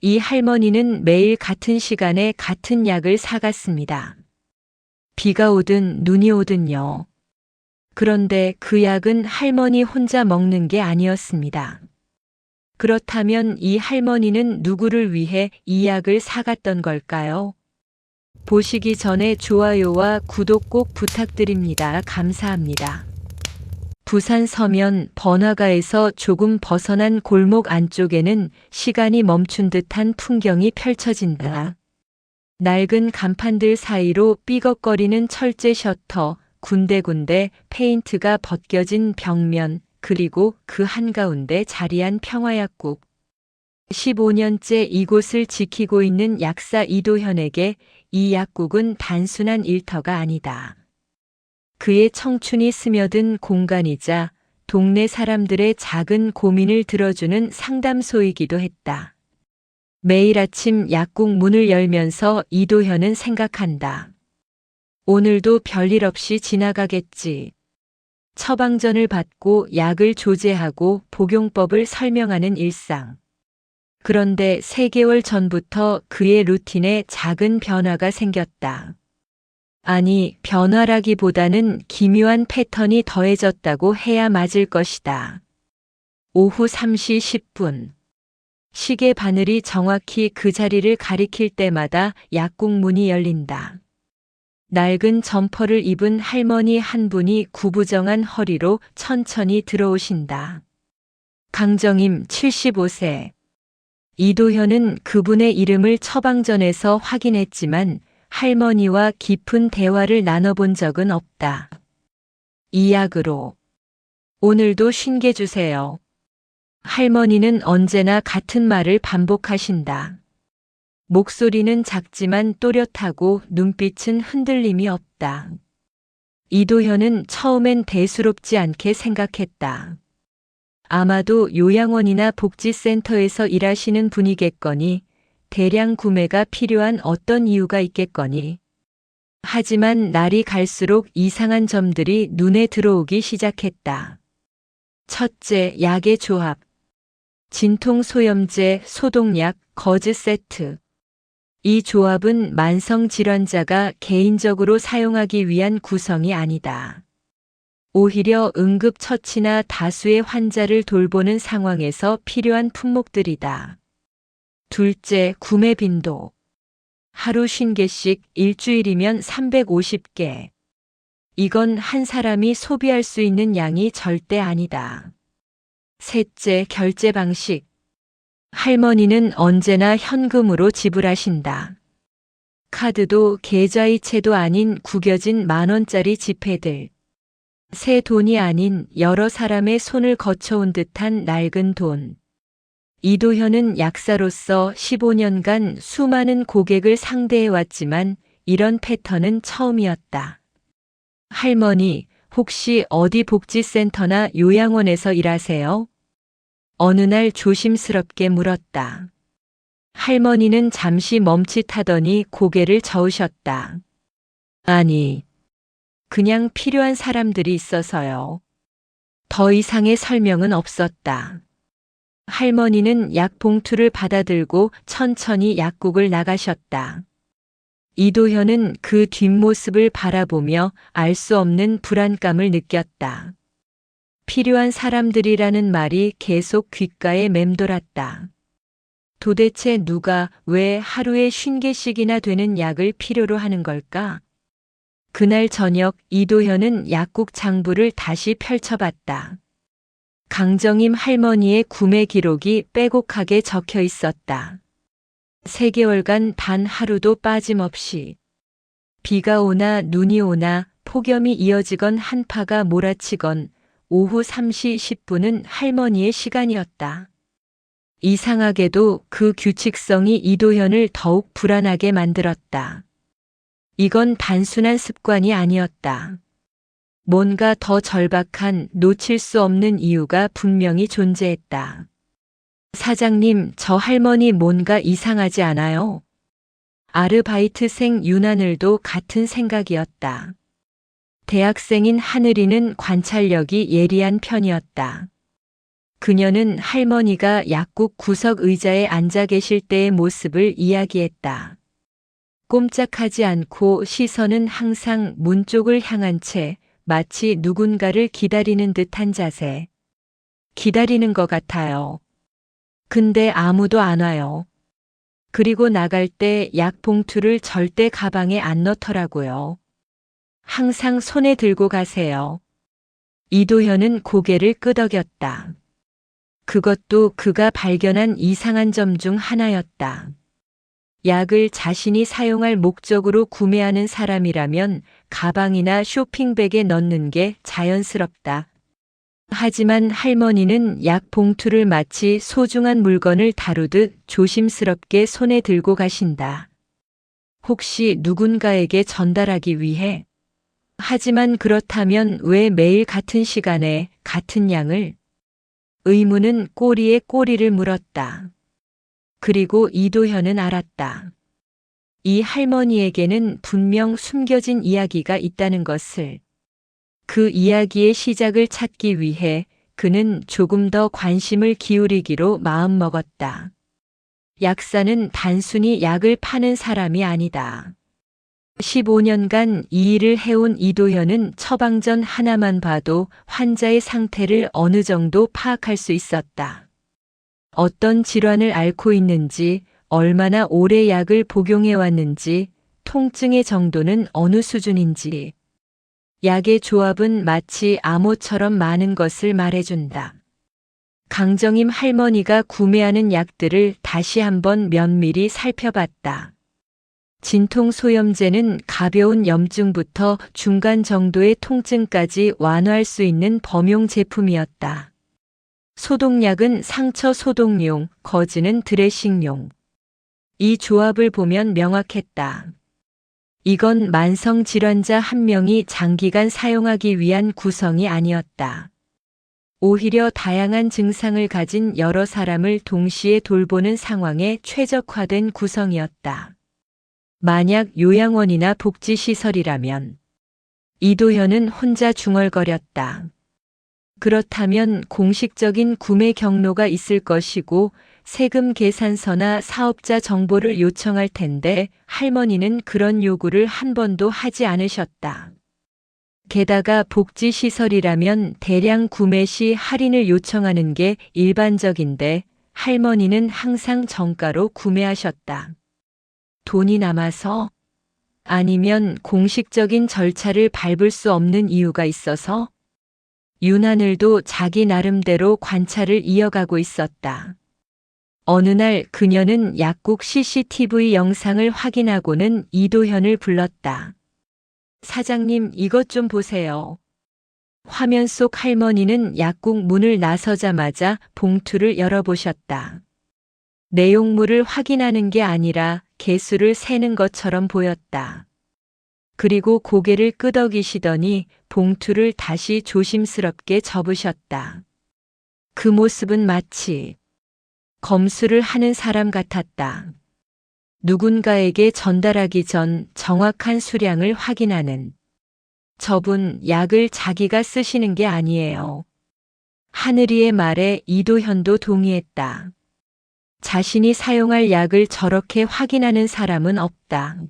이 할머니는 매일 같은 시간에 같은 약을 사갔습니다. 비가 오든 눈이 오든요. 그런데 그 약은 할머니 혼자 먹는 게 아니었습니다. 그렇다면 이 할머니는 누구를 위해 이 약을 사갔던 걸까요? 보시기 전에 좋아요와 구독 꼭 부탁드립니다. 감사합니다. 부산 서면 번화가에서 조금 벗어난 골목 안쪽에는 시간이 멈춘 듯한 풍경이 펼쳐진다. 낡은 간판들 사이로 삐걱거리는 철제 셔터, 군데군데 페인트가 벗겨진 벽면, 그리고 그 한가운데 자리한 평화약국. 15년째 이곳을 지키고 있는 약사 이도현에게 이 약국은 단순한 일터가 아니다. 그의 청춘이 스며든 공간이자 동네 사람들의 작은 고민을 들어주는 상담소이기도 했다. 매일 아침 약국 문을 열면서 이도현은 생각한다. 오늘도 별일 없이 지나가겠지. 처방전을 받고 약을 조제하고 복용법을 설명하는 일상. 그런데 3개월 전부터 그의 루틴에 작은 변화가 생겼다. 아니, 변화라기보다는 기묘한 패턴이 더해졌다고 해야 맞을 것이다. 오후 3시 10분. 시계 바늘이 정확히 그 자리를 가리킬 때마다 약국 문이 열린다. 낡은 점퍼를 입은 할머니 한 분이 구부정한 허리로 천천히 들어오신다. 강정임 75세. 이도현은 그분의 이름을 처방전에서 확인했지만 할머니와 깊은 대화를 나눠본 적은 없다. 이 약으로 오늘도 쉰게 주세요. 할머니는 언제나 같은 말을 반복하신다. 목소리는 작지만 또렷하고 눈빛은 흔들림이 없다. 이도현은 처음엔 대수롭지 않게 생각했다. 아마도 요양원이나 복지센터에서 일하시는 분이겠거니, 대량 구매가 필요한 어떤 이유가 있겠거니. 하지만 날이 갈수록 이상한 점들이 눈에 들어오기 시작했다. 첫째, 약의 조합. 진통소염제, 소독약, 거즈 세트. 이 조합은 만성질환자가 개인적으로 사용하기 위한 구성이 아니다. 오히려 응급처치나 다수의 환자를 돌보는 상황에서 필요한 품목들이다. 둘째, 구매 빈도. 하루 50개씩 일주일이면 350개. 이건 한 사람이 소비할 수 있는 양이 절대 아니다. 셋째, 결제 방식. 할머니는 언제나 현금으로 지불하신다. 카드도 계좌이체도 아닌 구겨진 10,000원짜리 지폐들. 새 돈이 아닌 여러 사람의 손을 거쳐온 듯한 낡은 돈. 이도현은 약사로서 15년간 수많은 고객을 상대해왔지만 이런 패턴은 처음이었다. 할머니, 혹시 어디 복지센터나 요양원에서 일하세요? 어느 날 조심스럽게 물었다. 할머니는 잠시 멈칫하더니 고개를 저으셨다. 아니, 그냥 필요한 사람들이 있어서요. 더 이상의 설명은 없었다. 할머니는 약 봉투를 받아들고 천천히 약국을 나가셨다. 이도현은 그 뒷모습을 바라보며 알 수 없는 불안감을 느꼈다. 필요한 사람들이라는 말이 계속 귓가에 맴돌았다. 도대체 누가 왜 하루에 50개씩이나 되는 약을 필요로 하는 걸까? 그날 저녁 이도현은 약국 장부를 다시 펼쳐봤다. 강정임 할머니의 구매 기록이 빼곡하게 적혀 있었다. 3개월간 단 하루도 빠짐없이. 비가 오나 눈이 오나 폭염이 이어지건 한파가 몰아치건 오후 3시 10분은 할머니의 시간이었다. 이상하게도 그 규칙성이 이도현을 더욱 불안하게 만들었다. 이건 단순한 습관이 아니었다. 뭔가 더 절박한 놓칠 수 없는 이유가 분명히 존재했다. 사장님, 저 할머니 뭔가 이상하지 않아요? 아르바이트생 윤하늘도 같은 생각이었다. 대학생인 하늘이는 관찰력이 예리한 편이었다. 그녀는 할머니가 약국 구석 의자에 앉아 계실 때의 모습을 이야기했다. 꼼짝하지 않고 시선은 항상 문 쪽을 향한 채 마치 누군가를 기다리는 듯한 자세. 기다리는 것 같아요. 근데 아무도 안 와요. 그리고 나갈 때 약 봉투를 절대 가방에 안 넣더라고요. 항상 손에 들고 가세요. 이도현은 고개를 끄덕였다. 그것도 그가 발견한 이상한 점 중 하나였다. 약을 자신이 사용할 목적으로 구매하는 사람이라면 가방이나 쇼핑백에 넣는 게 자연스럽다. 하지만 할머니는 약 봉투를 마치 소중한 물건을 다루듯 조심스럽게 손에 들고 가신다. 혹시 누군가에게 전달하기 위해? 하지만 그렇다면 왜 매일 같은 시간에 같은 양을? 의문은 꼬리에 꼬리를 물었다. 그리고 이도현은 알았다. 이 할머니에게는 분명 숨겨진 이야기가 있다는 것을. 그 이야기의 시작을 찾기 위해 그는 조금 더 관심을 기울이기로 마음먹었다. 약사는 단순히 약을 파는 사람이 아니다. 15년간 이 일을 해온 이도현은 처방전 하나만 봐도 환자의 상태를 어느 정도 파악할 수 있었다. 어떤 질환을 앓고 있는지, 얼마나 오래 약을 복용해 왔는지, 통증의 정도는 어느 수준인지. 약의 조합은 마치 암호처럼 많은 것을 말해준다. 강정임 할머니가 구매하는 약들을 다시 한번 면밀히 살펴봤다. 진통소염제는 가벼운 염증부터 중간 정도의 통증까지 완화할 수 있는 범용 제품이었다. 소독약은 상처 소독용, 거즈는 드레싱용. 이 조합을 보면 명확했다. 이건 만성 질환자 한 명이 장기간 사용하기 위한 구성이 아니었다. 오히려 다양한 증상을 가진 여러 사람을 동시에 돌보는 상황에 최적화된 구성이었다. 만약 요양원이나 복지시설이라면 이도현은 혼자 중얼거렸다. 그렇다면 공식적인 구매 경로가 있을 것이고 세금 계산서나 사업자 정보를 요청할 텐데 할머니는 그런 요구를 한 번도 하지 않으셨다. 게다가 복지시설이라면 대량 구매 시 할인을 요청하는 게 일반적인데 할머니는 항상 정가로 구매하셨다. 돈이 남아서? 아니면 공식적인 절차를 밟을 수 없는 이유가 있어서? 윤하늘도 자기 나름대로 관찰을 이어가고 있었다. 어느 날 그녀는 약국 CCTV 영상을 확인하고는 이도현을 불렀다. 사장님, 이것 좀 보세요. 화면 속 할머니는 약국 문을 나서자마자 봉투를 열어보셨다. 내용물을 확인하는 게 아니라 개수를 세는 것처럼 보였다. 그리고 고개를 끄덕이시더니 봉투를 다시 조심스럽게 접으셨다. 그 모습은 마치 검수를 하는 사람 같았다. 누군가에게 전달하기 전 정확한 수량을 확인하는. 저분 약을 자기가 쓰시는 게 아니에요. 하늘이의 말에 이도현도 동의했다. 자신이 사용할 약을 저렇게 확인하는 사람은 없다.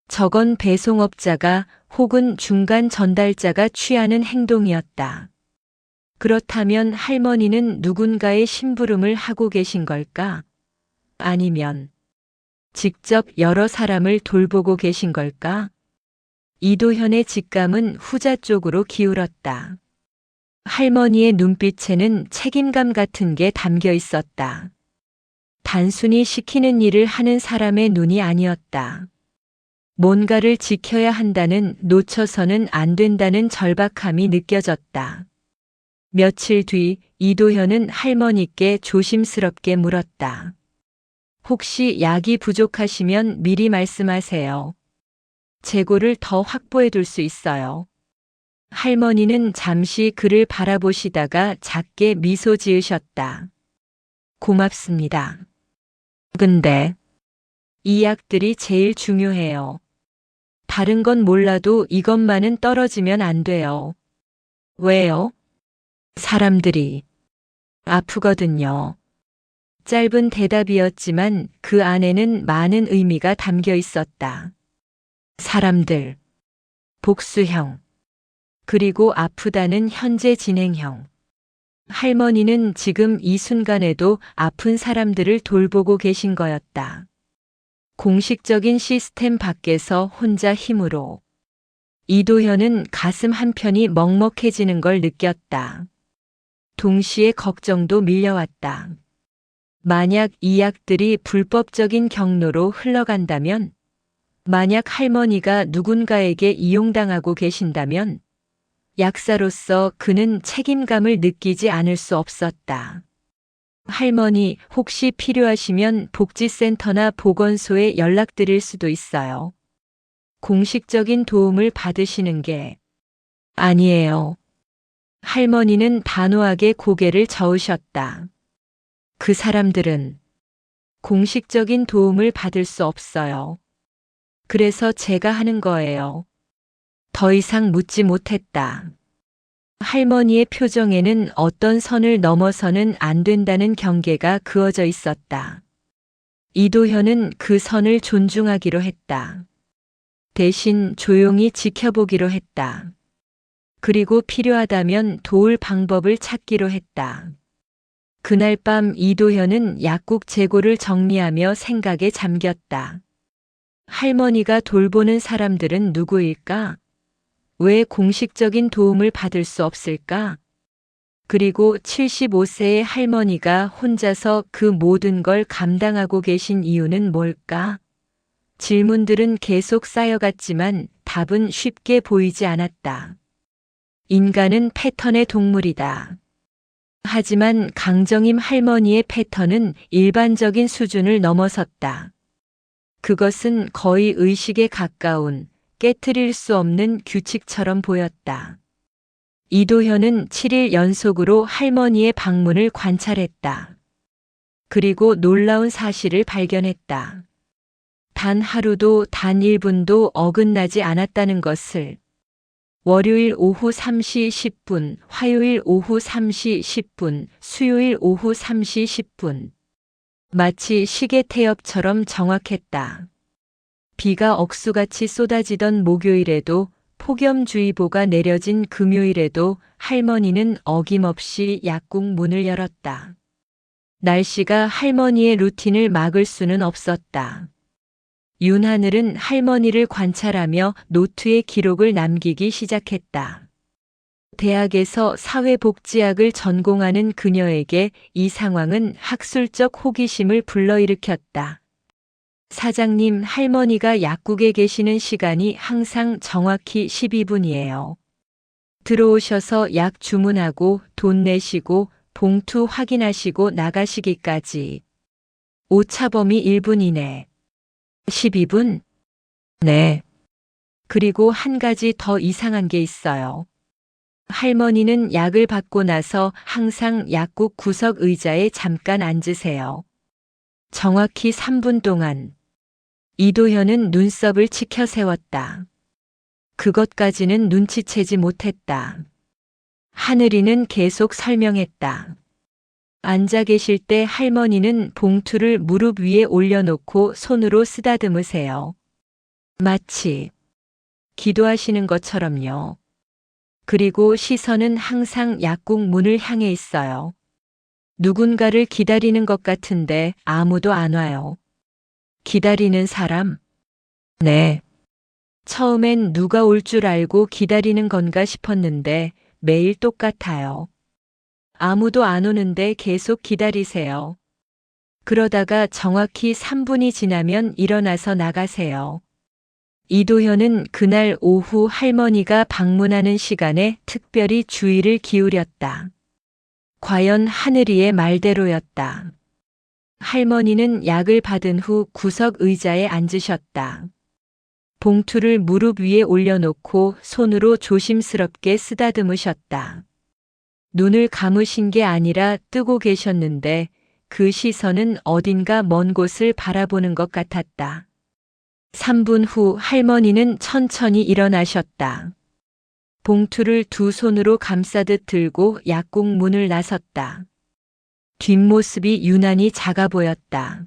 저건 배송업자가 혹은 중간 전달자가 취하는 행동이었다. 그렇다면 할머니는 누군가의 심부름을 하고 계신 걸까? 아니면 직접 여러 사람을 돌보고 계신 걸까? 이도현의 직감은 후자 쪽으로 기울었다. 할머니의 눈빛에는 책임감 같은 게 담겨 있었다. 단순히 시키는 일을 하는 사람의 눈이 아니었다. 뭔가를 지켜야 한다는, 놓쳐서는 안 된다는 절박함이 느껴졌다. 며칠 뒤 이도현은 할머니께 조심스럽게 물었다. 혹시 약이 부족하시면 미리 말씀하세요. 재고를 더 확보해 둘 수 있어요. 할머니는 잠시 그를 바라보시다가 작게 미소 지으셨다. 고맙습니다. 근데 이 약들이 제일 중요해요. 다른 건 몰라도 이것만은 떨어지면 안 돼요. 왜요? 사람들이 아프거든요. 짧은 대답이었지만 그 안에는 많은 의미가 담겨 있었다. 사람들, 복수형, 그리고 아프다는 현재 진행형. 할머니는 지금 이 순간에도 아픈 사람들을 돌보고 계신 거였다. 공식적인 시스템 밖에서 혼자 힘으로. 이도현은 가슴 한편이 먹먹해지는 걸 느꼈다. 동시에 걱정도 밀려왔다. 만약 이 약들이 불법적인 경로로 흘러간다면, 만약 할머니가 누군가에게 이용당하고 계신다면, 약사로서 그는 책임감을 느끼지 않을 수 없었다. 할머니, 혹시 필요하시면 복지센터나 보건소에 연락드릴 수도 있어요. 공식적인 도움을 받으시는 게 아니에요. 할머니는 단호하게 고개를 저으셨다. 그 사람들은 공식적인 도움을 받을 수 없어요. 그래서 제가 하는 거예요. 더 이상 묻지 못했다. 할머니의 표정에는 어떤 선을 넘어서는 안 된다는 경계가 그어져 있었다. 이도현은 그 선을 존중하기로 했다. 대신 조용히 지켜보기로 했다. 그리고 필요하다면 도울 방법을 찾기로 했다. 그날 밤 이도현은 약국 재고를 정리하며 생각에 잠겼다. 할머니가 돌보는 사람들은 누구일까? 왜 공식적인 도움을 받을 수 없을까? 그리고 75세의 할머니가 혼자서 그 모든 걸 감당하고 계신 이유는 뭘까? 질문들은 계속 쌓여갔지만 답은 쉽게 보이지 않았다. 인간은 패턴의 동물이다. 하지만 강정임 할머니의 패턴은 일반적인 수준을 넘어섰다. 그것은 거의 의식에 가까운 깨트릴 수 없는 규칙처럼 보였다. 이도현은 7일 연속으로 할머니의 방문을 관찰했다. 그리고 놀라운 사실을 발견했다. 단 하루도 단 1분도 어긋나지 않았다는 것을. 월요일 오후 3시 10분, 화요일 오후 3시 10분, 수요일 오후 3시 10분. 마치 시계 태엽처럼 정확했다. 비가 억수같이 쏟아지던 목요일에도, 폭염주의보가 내려진 금요일에도 할머니는 어김없이 약국 문을 열었다. 날씨가 할머니의 루틴을 막을 수는 없었다. 윤하늘은 할머니를 관찰하며 노트에 기록을 남기기 시작했다. 대학에서 사회복지학을 전공하는 그녀에게 이 상황은 학술적 호기심을 불러일으켰다. 사장님, 할머니가 약국에 계시는 시간이 항상 정확히 12분이에요. 들어오셔서 약 주문하고 돈 내시고 봉투 확인하시고 나가시기까지. 오차범위 1분 이내. 12분? 네. 그리고 한 가지 더 이상한 게 있어요. 할머니는 약을 받고 나서 항상 약국 구석 의자에 잠깐 앉으세요. 정확히 3분 동안. 이도현은 눈썹을 치켜 세웠다. 그것까지는 눈치채지 못했다. 하늘이는 계속 설명했다. 앉아 계실 때 할머니는 봉투를 무릎 위에 올려놓고 손으로 쓰다듬으세요. 마치 기도하시는 것처럼요. 그리고 시선은 항상 약국 문을 향해 있어요. 누군가를 기다리는 것 같은데 아무도 안 와요. 기다리는 사람? 네. 처음엔 누가 올 줄 알고 기다리는 건가 싶었는데 매일 똑같아요. 아무도 안 오는데 계속 기다리세요. 그러다가 정확히 3분이 지나면 일어나서 나가세요. 이도현은 그날 오후 할머니가 방문하는 시간에 특별히 주의를 기울였다. 과연 하늘이의 말대로였다. 할머니는 약을 받은 후 구석 의자에 앉으셨다. 봉투를 무릎 위에 올려놓고 손으로 조심스럽게 쓰다듬으셨다. 눈을 감으신 게 아니라 뜨고 계셨는데 그 시선은 어딘가 먼 곳을 바라보는 것 같았다. 3분 후 할머니는 천천히 일어나셨다. 봉투를 두 손으로 감싸듯 들고 약국 문을 나섰다. 뒷모습이 유난히 작아 보였다.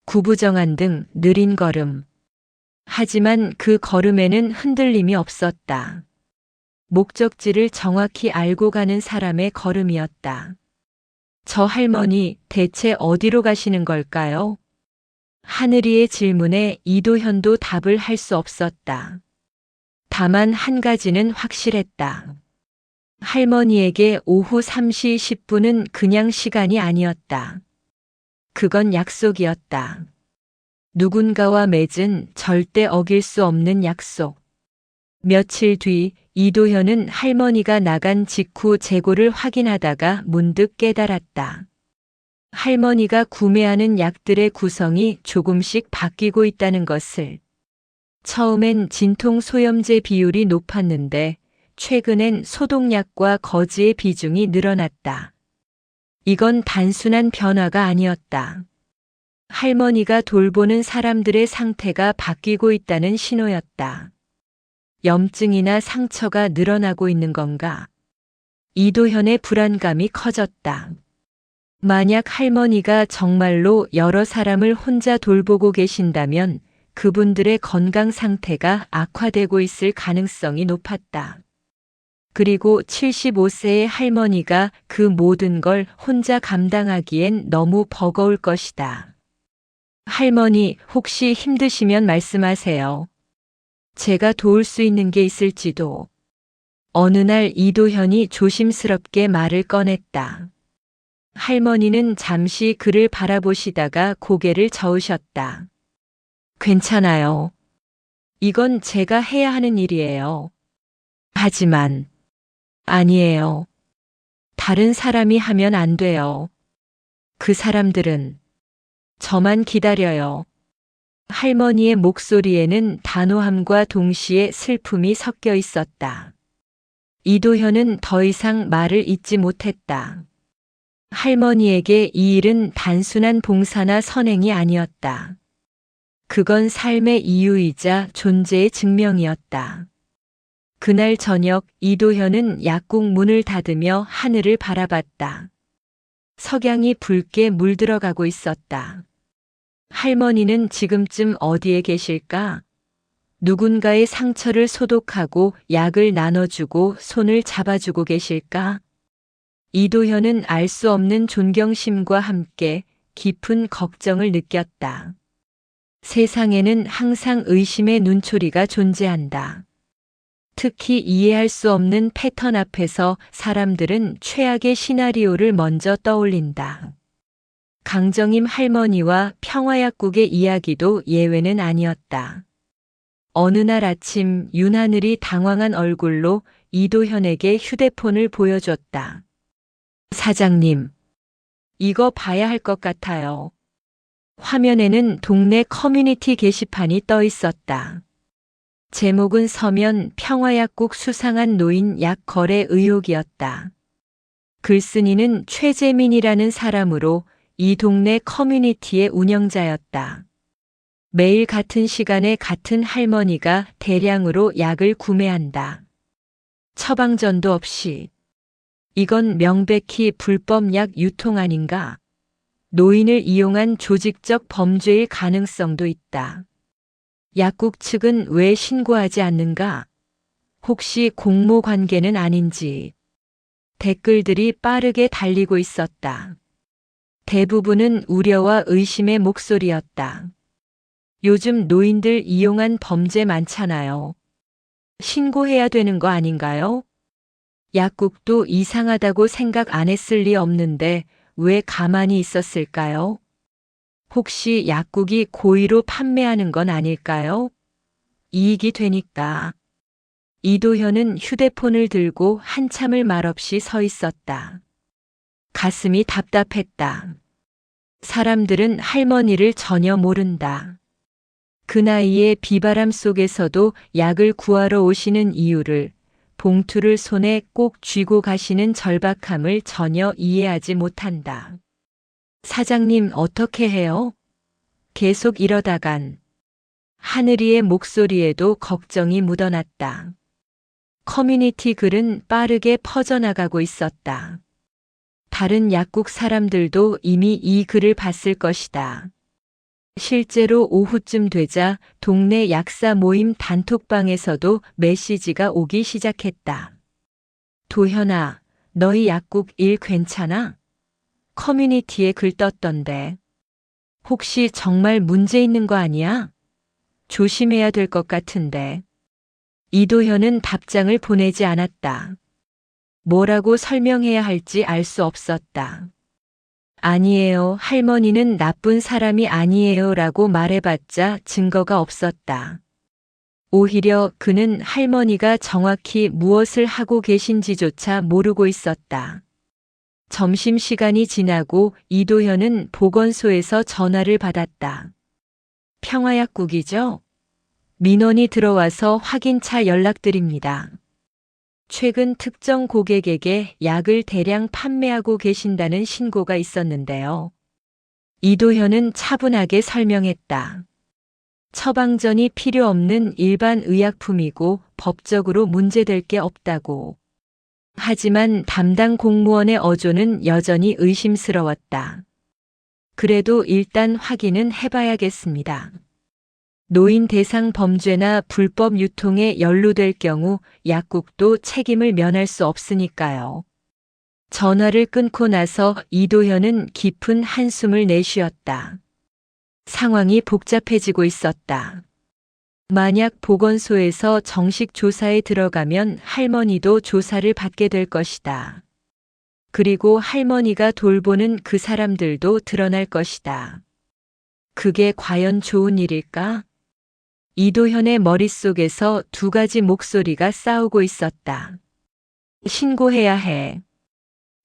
구부정한 등 느린 걸음. 하지만 그 걸음에는 흔들림이 없었다. 목적지를 정확히 알고 가는 사람의 걸음이었다. 저 할머니 대체 어디로 가시는 걸까요? 하늘이의 질문에 이도현도 답을 할 수 없었다. 다만 한 가지는 확실했다. 할머니에게 오후 3시 10분은 그냥 시간이 아니었다. 그건 약속이었다. 누군가와 맺은 절대 어길 수 없는 약속. 며칠 뒤 이도현은 할머니가 나간 직후 재고를 확인하다가 문득 깨달았다. 할머니가 구매하는 약들의 구성이 조금씩 바뀌고 있다는 것을. 처음엔 진통소염제 비율이 높았는데 최근엔 소독약과 거즈의 비중이 늘어났다. 이건 단순한 변화가 아니었다. 할머니가 돌보는 사람들의 상태가 바뀌고 있다는 신호였다. 염증이나 상처가 늘어나고 있는 건가? 이도현의 불안감이 커졌다. 만약 할머니가 정말로 여러 사람을 혼자 돌보고 계신다면 그분들의 건강 상태가 악화되고 있을 가능성이 높았다. 그리고 75세의 할머니가 그 모든 걸 혼자 감당하기엔 너무 버거울 것이다. 할머니, 혹시 힘드시면 말씀하세요. 제가 도울 수 있는 게 있을지도. 어느 날 이도현이 조심스럽게 말을 꺼냈다. 할머니는 잠시 그를 바라보시다가 고개를 저으셨다. 괜찮아요. 이건 제가 해야 하는 일이에요. 하지만, 아니에요. 다른 사람이 하면 안 돼요. 그 사람들은 저만 기다려요. 할머니의 목소리에는 단호함과 동시에 슬픔이 섞여 있었다. 이도현은 더 이상 말을 잇지 못했다. 할머니에게 이 일은 단순한 봉사나 선행이 아니었다. 그건 삶의 이유이자 존재의 증명이었다. 그날 저녁 이도현은 약국 문을 닫으며 하늘을 바라봤다. 석양이 붉게 물들어가고 있었다. 할머니는 지금쯤 어디에 계실까? 누군가의 상처를 소독하고 약을 나눠주고 손을 잡아주고 계실까? 이도현은 알 수 없는 존경심과 함께 깊은 걱정을 느꼈다. 세상에는 항상 의심의 눈초리가 존재한다. 특히 이해할 수 없는 패턴 앞에서 사람들은 최악의 시나리오를 먼저 떠올린다. 강정임 할머니와 평화약국의 이야기도 예외는 아니었다. 어느 날 아침 윤하늘이 당황한 얼굴로 이도현에게 휴대폰을 보여줬다. 사장님, 이거 봐야 할 것 같아요. 화면에는 동네 커뮤니티 게시판이 떠 있었다. 제목은 서면 평화약국 수상한 노인 약 거래 의혹이었다. 글쓴이는 최재민이라는 사람으로 이 동네 커뮤니티의 운영자였다. 매일 같은 시간에 같은 할머니가 대량으로 약을 구매한다. 처방전도 없이. 이건 명백히 불법 약 유통 아닌가? 노인을 이용한 조직적 범죄일 가능성도 있다. 약국 측은 왜 신고하지 않는가? 혹시 공모 관계는 아닌지. 댓글들이 빠르게 달리고 있었다. 대부분은 우려와 의심의 목소리였다. 요즘 노인들 이용한 범죄 많잖아요. 신고해야 되는 거 아닌가요? 약국도 이상하다고 생각 안 했을 리 없는데 왜 가만히 있었을까요? 혹시 약국이 고의로 판매하는 건 아닐까요? 이익이 되니까. 이도현은 휴대폰을 들고 한참을 말없이 서 있었다. 가슴이 답답했다. 사람들은 할머니를 전혀 모른다. 그 나이에 비바람 속에서도 약을 구하러 오시는 이유를, 봉투를 손에 꼭 쥐고 가시는 절박함을 전혀 이해하지 못한다. 사장님 어떻게 해요? 계속 이러다간. 하늘이의 목소리에도 걱정이 묻어났다. 커뮤니티 글은 빠르게 퍼져나가고 있었다. 다른 약국 사람들도 이미 이 글을 봤을 것이다. 실제로 오후쯤 되자 동네 약사 모임 단톡방에서도 메시지가 오기 시작했다. 도현아, 너희 약국 일 괜찮아? 커뮤니티에 글 떴던데. 혹시 정말 문제 있는 거 아니야? 조심해야 될 것 같은데. 이도현은 답장을 보내지 않았다. 뭐라고 설명해야 할지 알 수 없었다. 아니에요. 할머니는 나쁜 사람이 아니에요. 라고 말해봤자 증거가 없었다. 오히려 그는 할머니가 정확히 무엇을 하고 계신지조차 모르고 있었다. 점심시간이 지나고 이도현은 보건소에서 전화를 받았다. 평화약국이죠? 민원이 들어와서 확인차 연락드립니다. 최근 특정 고객에게 약을 대량 판매하고 계신다는 신고가 있었는데요. 이도현은 차분하게 설명했다. 처방전이 필요 없는 일반 의약품이고 법적으로 문제될 게 없다고. 하지만 담당 공무원의 어조는 여전히 의심스러웠다. 그래도 일단 확인은 해봐야겠습니다. 노인 대상 범죄나 불법 유통에 연루될 경우 약국도 책임을 면할 수 없으니까요. 전화를 끊고 나서 이도현은 깊은 한숨을 내쉬었다. 상황이 복잡해지고 있었다. 만약 보건소에서 정식 조사에 들어가면 할머니도 조사를 받게 될 것이다. 그리고 할머니가 돌보는 그 사람들도 드러날 것이다. 그게 과연 좋은 일일까? 이도현의 머릿속에서 두 가지 목소리가 싸우고 있었다. 신고해야 해.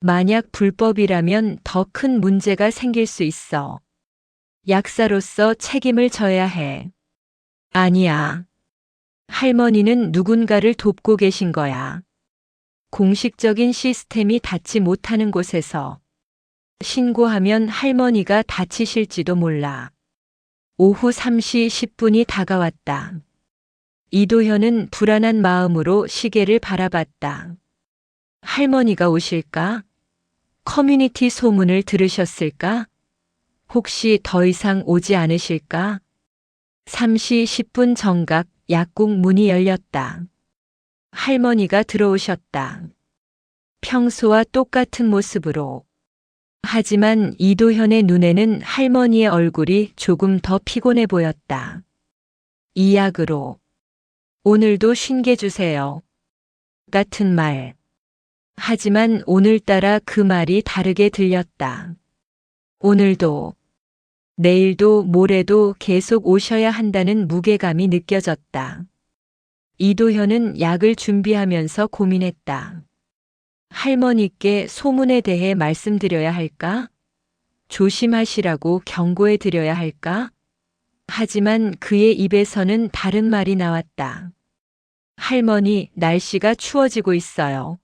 만약 불법이라면 더 큰 문제가 생길 수 있어. 약사로서 책임을 져야 해. 아니야. 할머니는 누군가를 돕고 계신 거야. 공식적인 시스템이 닿지 못하는 곳에서. 신고하면 할머니가 다치실지도 몰라. 오후 3시 10분이 다가왔다. 이도현은 불안한 마음으로 시계를 바라봤다. 할머니가 오실까? 커뮤니티 소문을 들으셨을까? 혹시 더 이상 오지 않으실까? 3시 10분 정각 약국 문이 열렸다. 할머니가 들어오셨다. 평소와 똑같은 모습으로. 하지만 이도현의 눈에는 할머니의 얼굴이 조금 더 피곤해 보였다. 이 약으로. 오늘도 쉰게 주세요. 같은 말. 하지만 오늘따라 그 말이 다르게 들렸다. 오늘도, 내일도 모레도 계속 오셔야 한다는 무게감이 느껴졌다. 이도현은 약을 준비하면서 고민했다. 할머니께 소문에 대해 말씀드려야 할까? 조심하시라고 경고해 드려야 할까? 하지만 그의 입에서는 다른 말이 나왔다. 할머니, 날씨가 추워지고 있어요.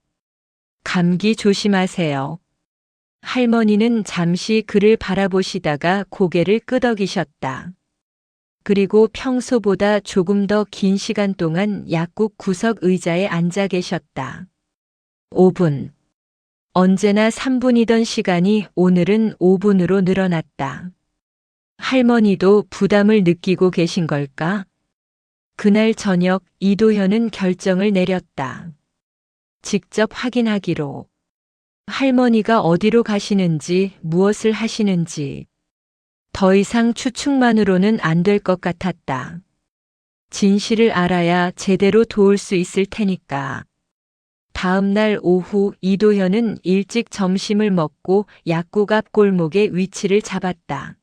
감기 조심하세요. 할머니는 잠시 그를 바라보시다가 고개를 끄덕이셨다. 그리고 평소보다 조금 더 긴 시간 동안 약국 구석 의자에 앉아 계셨다. 5분. 언제나 3분이던 시간이 오늘은 5분으로 늘어났다. 할머니도 부담을 느끼고 계신 걸까? 그날 저녁 이도현은 결정을 내렸다. 직접 확인하기로. 할머니가 어디로 가시는지, 무엇을 하시는지. 더 이상 추측만으로는 안 될 것 같았다. 진실을 알아야 제대로 도울 수 있을 테니까. 다음 날 오후 이도현은 일찍 점심을 먹고 약국 앞 골목의 위치를 잡았다.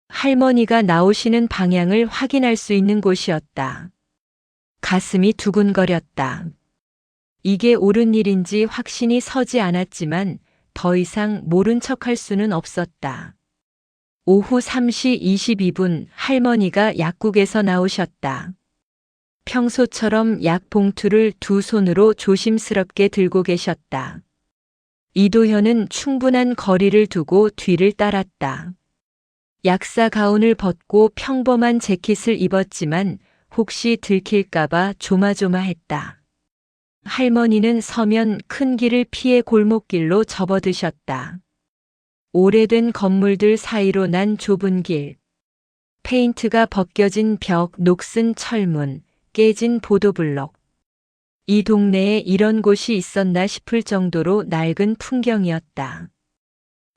할머니가 나오시는 방향을 확인할 수 있는 곳이었다. 가슴이 두근거렸다. 이게 옳은 일인지 확신이 서지 않았지만 더 이상 모른 척할 수는 없었다. 오후 3시 22분 할머니가 약국에서 나오셨다. 평소처럼 약 봉투를 두 손으로 조심스럽게 들고 계셨다. 이도현은 충분한 거리를 두고 뒤를 따랐다. 약사 가운을 벗고 평범한 재킷을 입었지만 혹시 들킬까봐 조마조마했다. 할머니는 서면 큰 길을 피해 골목길로 접어드셨다. 오래된 건물들 사이로 난 좁은 길. 페인트가 벗겨진 벽, 녹슨 철문, 깨진 보도블록. 이 동네에 이런 곳이 있었나 싶을 정도로 낡은 풍경이었다.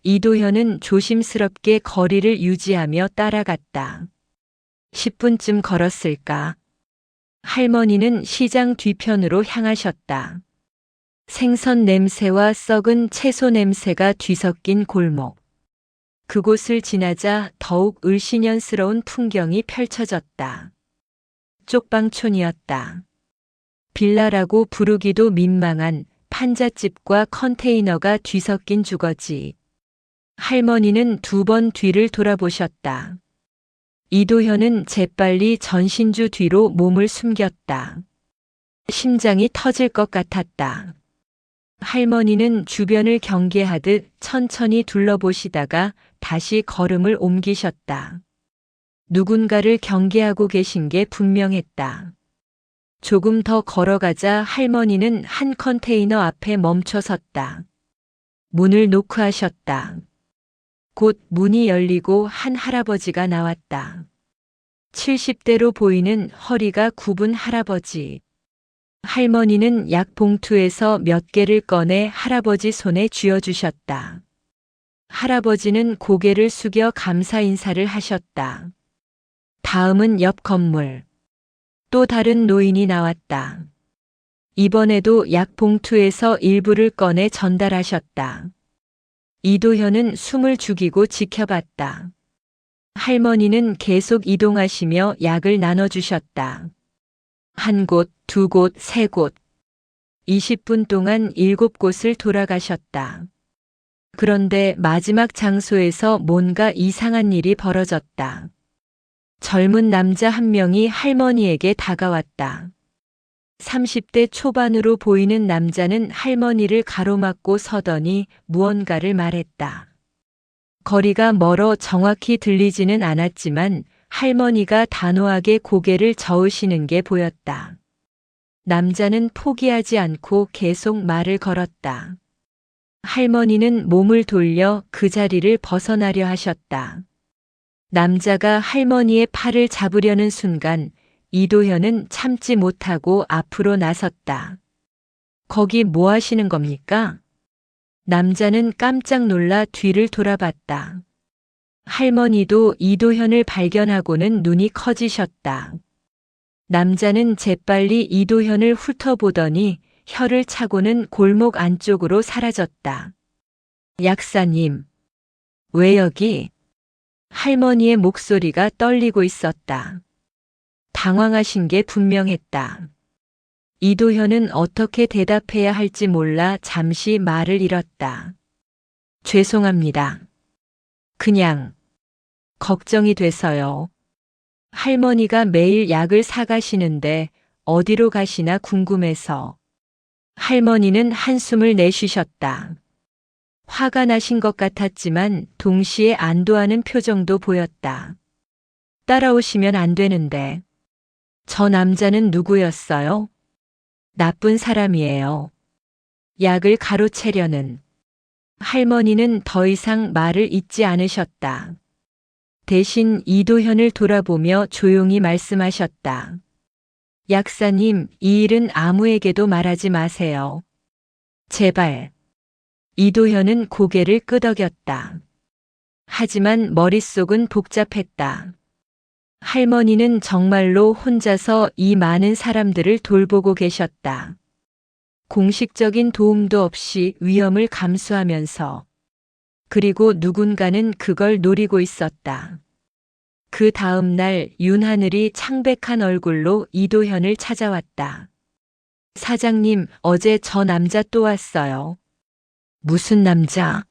이도현은 조심스럽게 거리를 유지하며 따라갔다. 10분쯤 걸었을까? 할머니는 시장 뒤편으로 향하셨다. 생선 냄새와 썩은 채소 냄새가 뒤섞인 골목. 그곳을 지나자 더욱 을씨년스러운 풍경이 펼쳐졌다. 쪽방촌이었다. 빌라라고 부르기도 민망한 판잣집과 컨테이너가 뒤섞인 주거지. 할머니는 2번 뒤를 돌아보셨다. 이도현은 재빨리 전신주 뒤로 몸을 숨겼다. 심장이 터질 것 같았다. 할머니는 주변을 경계하듯 천천히 둘러보시다가 다시 걸음을 옮기셨다. 누군가를 경계하고 계신 게 분명했다. 조금 더 걸어가자 할머니는 한 컨테이너 앞에 멈춰 섰다. 문을 노크하셨다. 곧 문이 열리고 한 할아버지가 나왔다. 70대로 보이는 허리가 굽은 할아버지. 할머니는 약 봉투에서 몇 개를 꺼내 할아버지 손에 쥐어주셨다. 할아버지는 고개를 숙여 감사 인사를 하셨다. 다음은 옆 건물. 또 다른 노인이 나왔다. 이번에도 약 봉투에서 일부를 꺼내 전달하셨다. 이도현은 숨을 죽이고 지켜봤다. 할머니는 계속 이동하시며 약을 나눠주셨다. 1곳, 2곳, 3곳. 20분 동안 7곳을 돌아가셨다. 그런데 마지막 장소에서 뭔가 이상한 일이 벌어졌다. 젊은 남자 한 명이 할머니에게 다가왔다. 30대 초반으로 보이는 남자는 할머니를 가로막고 서더니 무언가를 말했다. 거리가 멀어 정확히 들리지는 않았지만 할머니가 단호하게 고개를 저으시는 게 보였다. 남자는 포기하지 않고 계속 말을 걸었다. 할머니는 몸을 돌려 그 자리를 벗어나려 하셨다. 남자가 할머니의 팔을 잡으려는 순간 이도현은 참지 못하고 앞으로 나섰다. 거기 뭐 하시는 겁니까? 남자는 깜짝 놀라 뒤를 돌아봤다. 할머니도 이도현을 발견하고는 눈이 커지셨다. 남자는 재빨리 이도현을 훑어보더니 혀를 차고는 골목 안쪽으로 사라졌다. 약사님, 왜 여기? 할머니의 목소리가 떨리고 있었다. 당황하신 게 분명했다. 이도현은 어떻게 대답해야 할지 몰라 잠시 말을 잃었다. 죄송합니다. 그냥 걱정이 돼서요. 할머니가 매일 약을 사가시는데 어디로 가시나 궁금해서. 할머니는 한숨을 내쉬셨다. 화가 나신 것 같았지만 동시에 안도하는 표정도 보였다. 따라오시면 안 되는데. 저 남자는 누구였어요? 나쁜 사람이에요. 약을 가로채려는. 할머니는 더 이상 말을 잇지 않으셨다. 대신 이도현을 돌아보며 조용히 말씀하셨다. 약사님, 이 일은 아무에게도 말하지 마세요. 제발. 이도현은 고개를 끄덕였다. 하지만 머릿속은 복잡했다. 할머니는 정말로 혼자서 이 많은 사람들을 돌보고 계셨다. 공식적인 도움도 없이 위험을 감수하면서. 그리고 누군가는 그걸 노리고 있었다. 그 다음 날 윤하늘이 창백한 얼굴로 이도현을 찾아왔다. 사장님, 어제 저 남자 또 왔어요. 무슨 남자?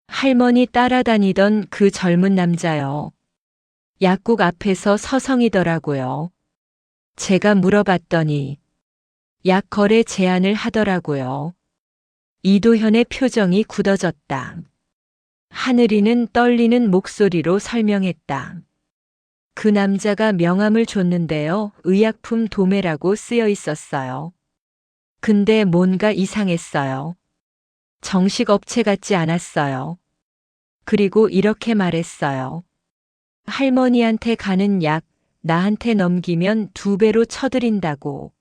할머니 따라다니던 그 젊은 남자요. 약국 앞에서 서성이더라고요. 제가 물어봤더니 약 거래 제안을 하더라고요. 이도현의 표정이 굳어졌다. 하늘이는 떨리는 목소리로 설명했다. 그 남자가 명함을 줬는데요. 의약품 도매라고 쓰여 있었어요. 근데 뭔가 이상했어요. 정식 업체 같지 않았어요. 그리고 이렇게 말했어요. 할머니한테 가는 약 나한테 넘기면 2배로 쳐드린다고.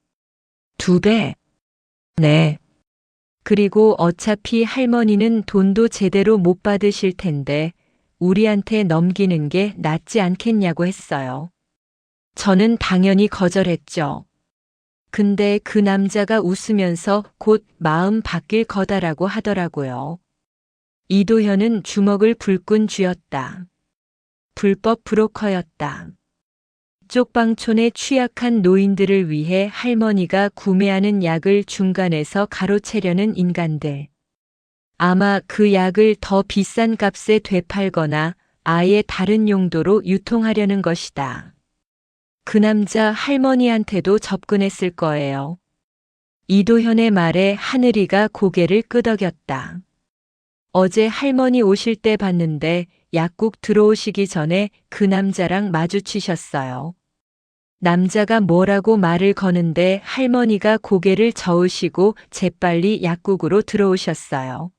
2배? 네. 그리고 어차피 할머니는 돈도 제대로 못 받으실 텐데 우리한테 넘기는 게 낫지 않겠냐고 했어요. 저는 당연히 거절했죠. 근데 그 남자가 웃으면서 곧 마음 바뀔 거다라고 하더라고요. 이도현은 주먹을 불끈 쥐었다. 불법 브로커였다. 쪽방촌의 취약한 노인들을 위해 할머니가 구매하는 약을 중간에서 가로채려는 인간들. 아마 그 약을 더 비싼 값에 되팔거나 아예 다른 용도로 유통하려는 것이다. 그 남자 할머니한테도 접근했을 거예요. 이도현의 말에 하늘이가 고개를 끄덕였다. 어제 할머니 오실 때 봤는데 약국 들어오시기 전에 그 남자랑 마주치셨어요. 남자가 뭐라고 말을 거는데 할머니가 고개를 저으시고 재빨리 약국으로 들어오셨어요.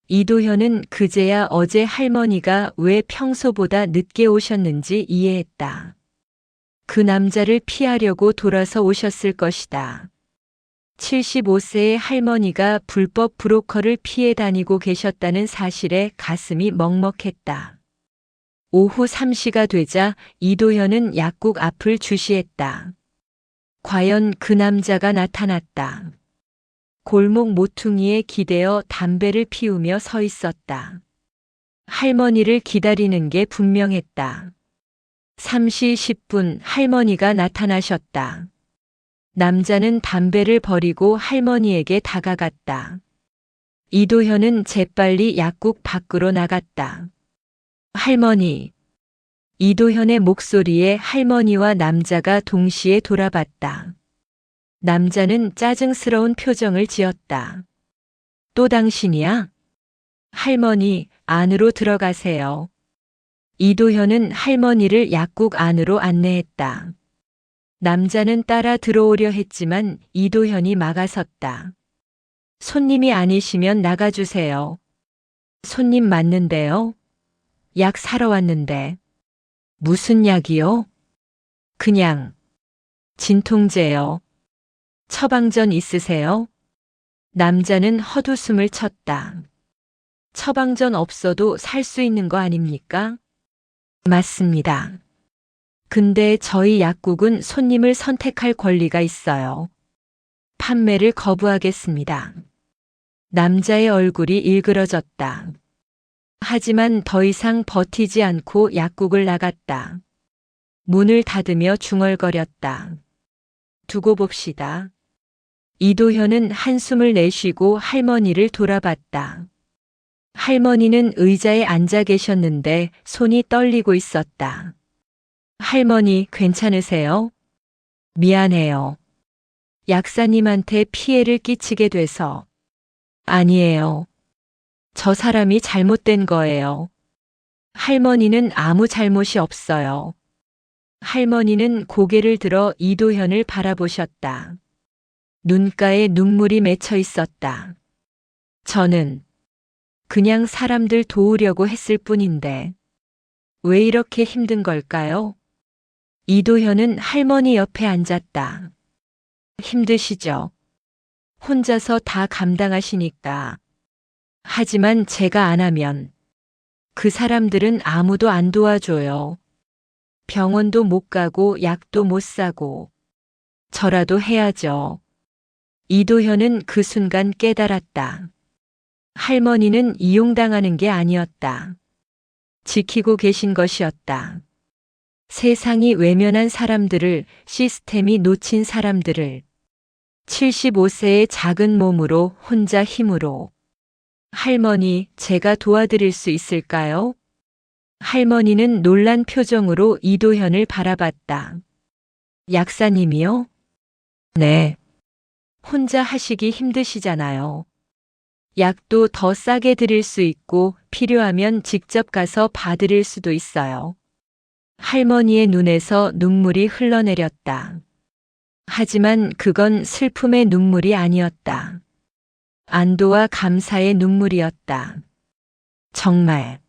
이도현은 그제야 어제 할머니가 왜 평소보다 늦게 오셨는지 이해했다. 그 남자를 피하려고 돌아서 오셨을 것이다. 75세의 할머니가 불법 브로커를 피해 다니고 계셨다는 사실에 가슴이 먹먹했다. 오후 3시가 되자 이도현은 약국 앞을 주시했다. 과연 그 남자가 나타났다. 골목 모퉁이에 기대어 담배를 피우며 서 있었다. 할머니를 기다리는 게 분명했다. 3시 10분 할머니가 나타나셨다. 남자는 담배를 버리고 할머니에게 다가갔다. 이도현은 재빨리 약국 밖으로 나갔다. 할머니. 이도현의 목소리에 할머니와 남자가 동시에 돌아봤다. 남자는 짜증스러운 표정을 지었다. 또 당신이야? 할머니, 안으로 들어가세요. 이도현은 할머니를 약국 안으로 안내했다. 남자는 따라 들어오려 했지만 이도현이 막아섰다. 손님이 아니시면 나가주세요. 손님 맞는데요? 약 사러 왔는데. 무슨 약이요? 그냥. 진통제요. 처방전 있으세요? 남자는 헛웃음을 쳤다. 처방전 없어도 살 수 있는 거 아닙니까? 맞습니다. 근데 저희 약국은 손님을 선택할 권리가 있어요. 판매를 거부하겠습니다. 남자의 얼굴이 일그러졌다. 하지만 더 이상 버티지 않고 약국을 나갔다. 문을 닫으며 중얼거렸다. 두고 봅시다. 이도현은 한숨을 내쉬고 할머니를 돌아봤다. 할머니는 의자에 앉아 계셨는데 손이 떨리고 있었다. 할머니 괜찮으세요? 미안해요. 약사님한테 피해를 끼치게 돼서. 아니에요. 저 사람이 잘못된 거예요. 할머니는 아무 잘못이 없어요. 할머니는 고개를 들어 이도현을 바라보셨다. 눈가에 눈물이 맺혀 있었다. 저는 그냥 사람들 도우려고 했을 뿐인데 왜 이렇게 힘든 걸까요? 이도현은 할머니 옆에 앉았다. 힘드시죠? 혼자서 다 감당하시니까. 하지만 제가 안 하면 그 사람들은 아무도 안 도와줘요. 병원도 못 가고 약도 못 사고. 저라도 해야죠. 이도현은 그 순간 깨달았다. 할머니는 이용당하는 게 아니었다. 지키고 계신 것이었다. 세상이 외면한 사람들을, 시스템이 놓친 사람들을. 75세의 작은 몸으로 혼자 힘으로. 할머니, 제가 도와드릴 수 있을까요? 할머니는 놀란 표정으로 이도현을 바라봤다. 약사님이요? 네. 혼자 하시기 힘드시잖아요. 약도 더 싸게 드릴 수 있고 필요하면 직접 가서 봐드릴 수도 있어요. 할머니의 눈에서 눈물이 흘러내렸다. 하지만 그건 슬픔의 눈물이 아니었다. 안도와 감사의 눈물이었다. 정말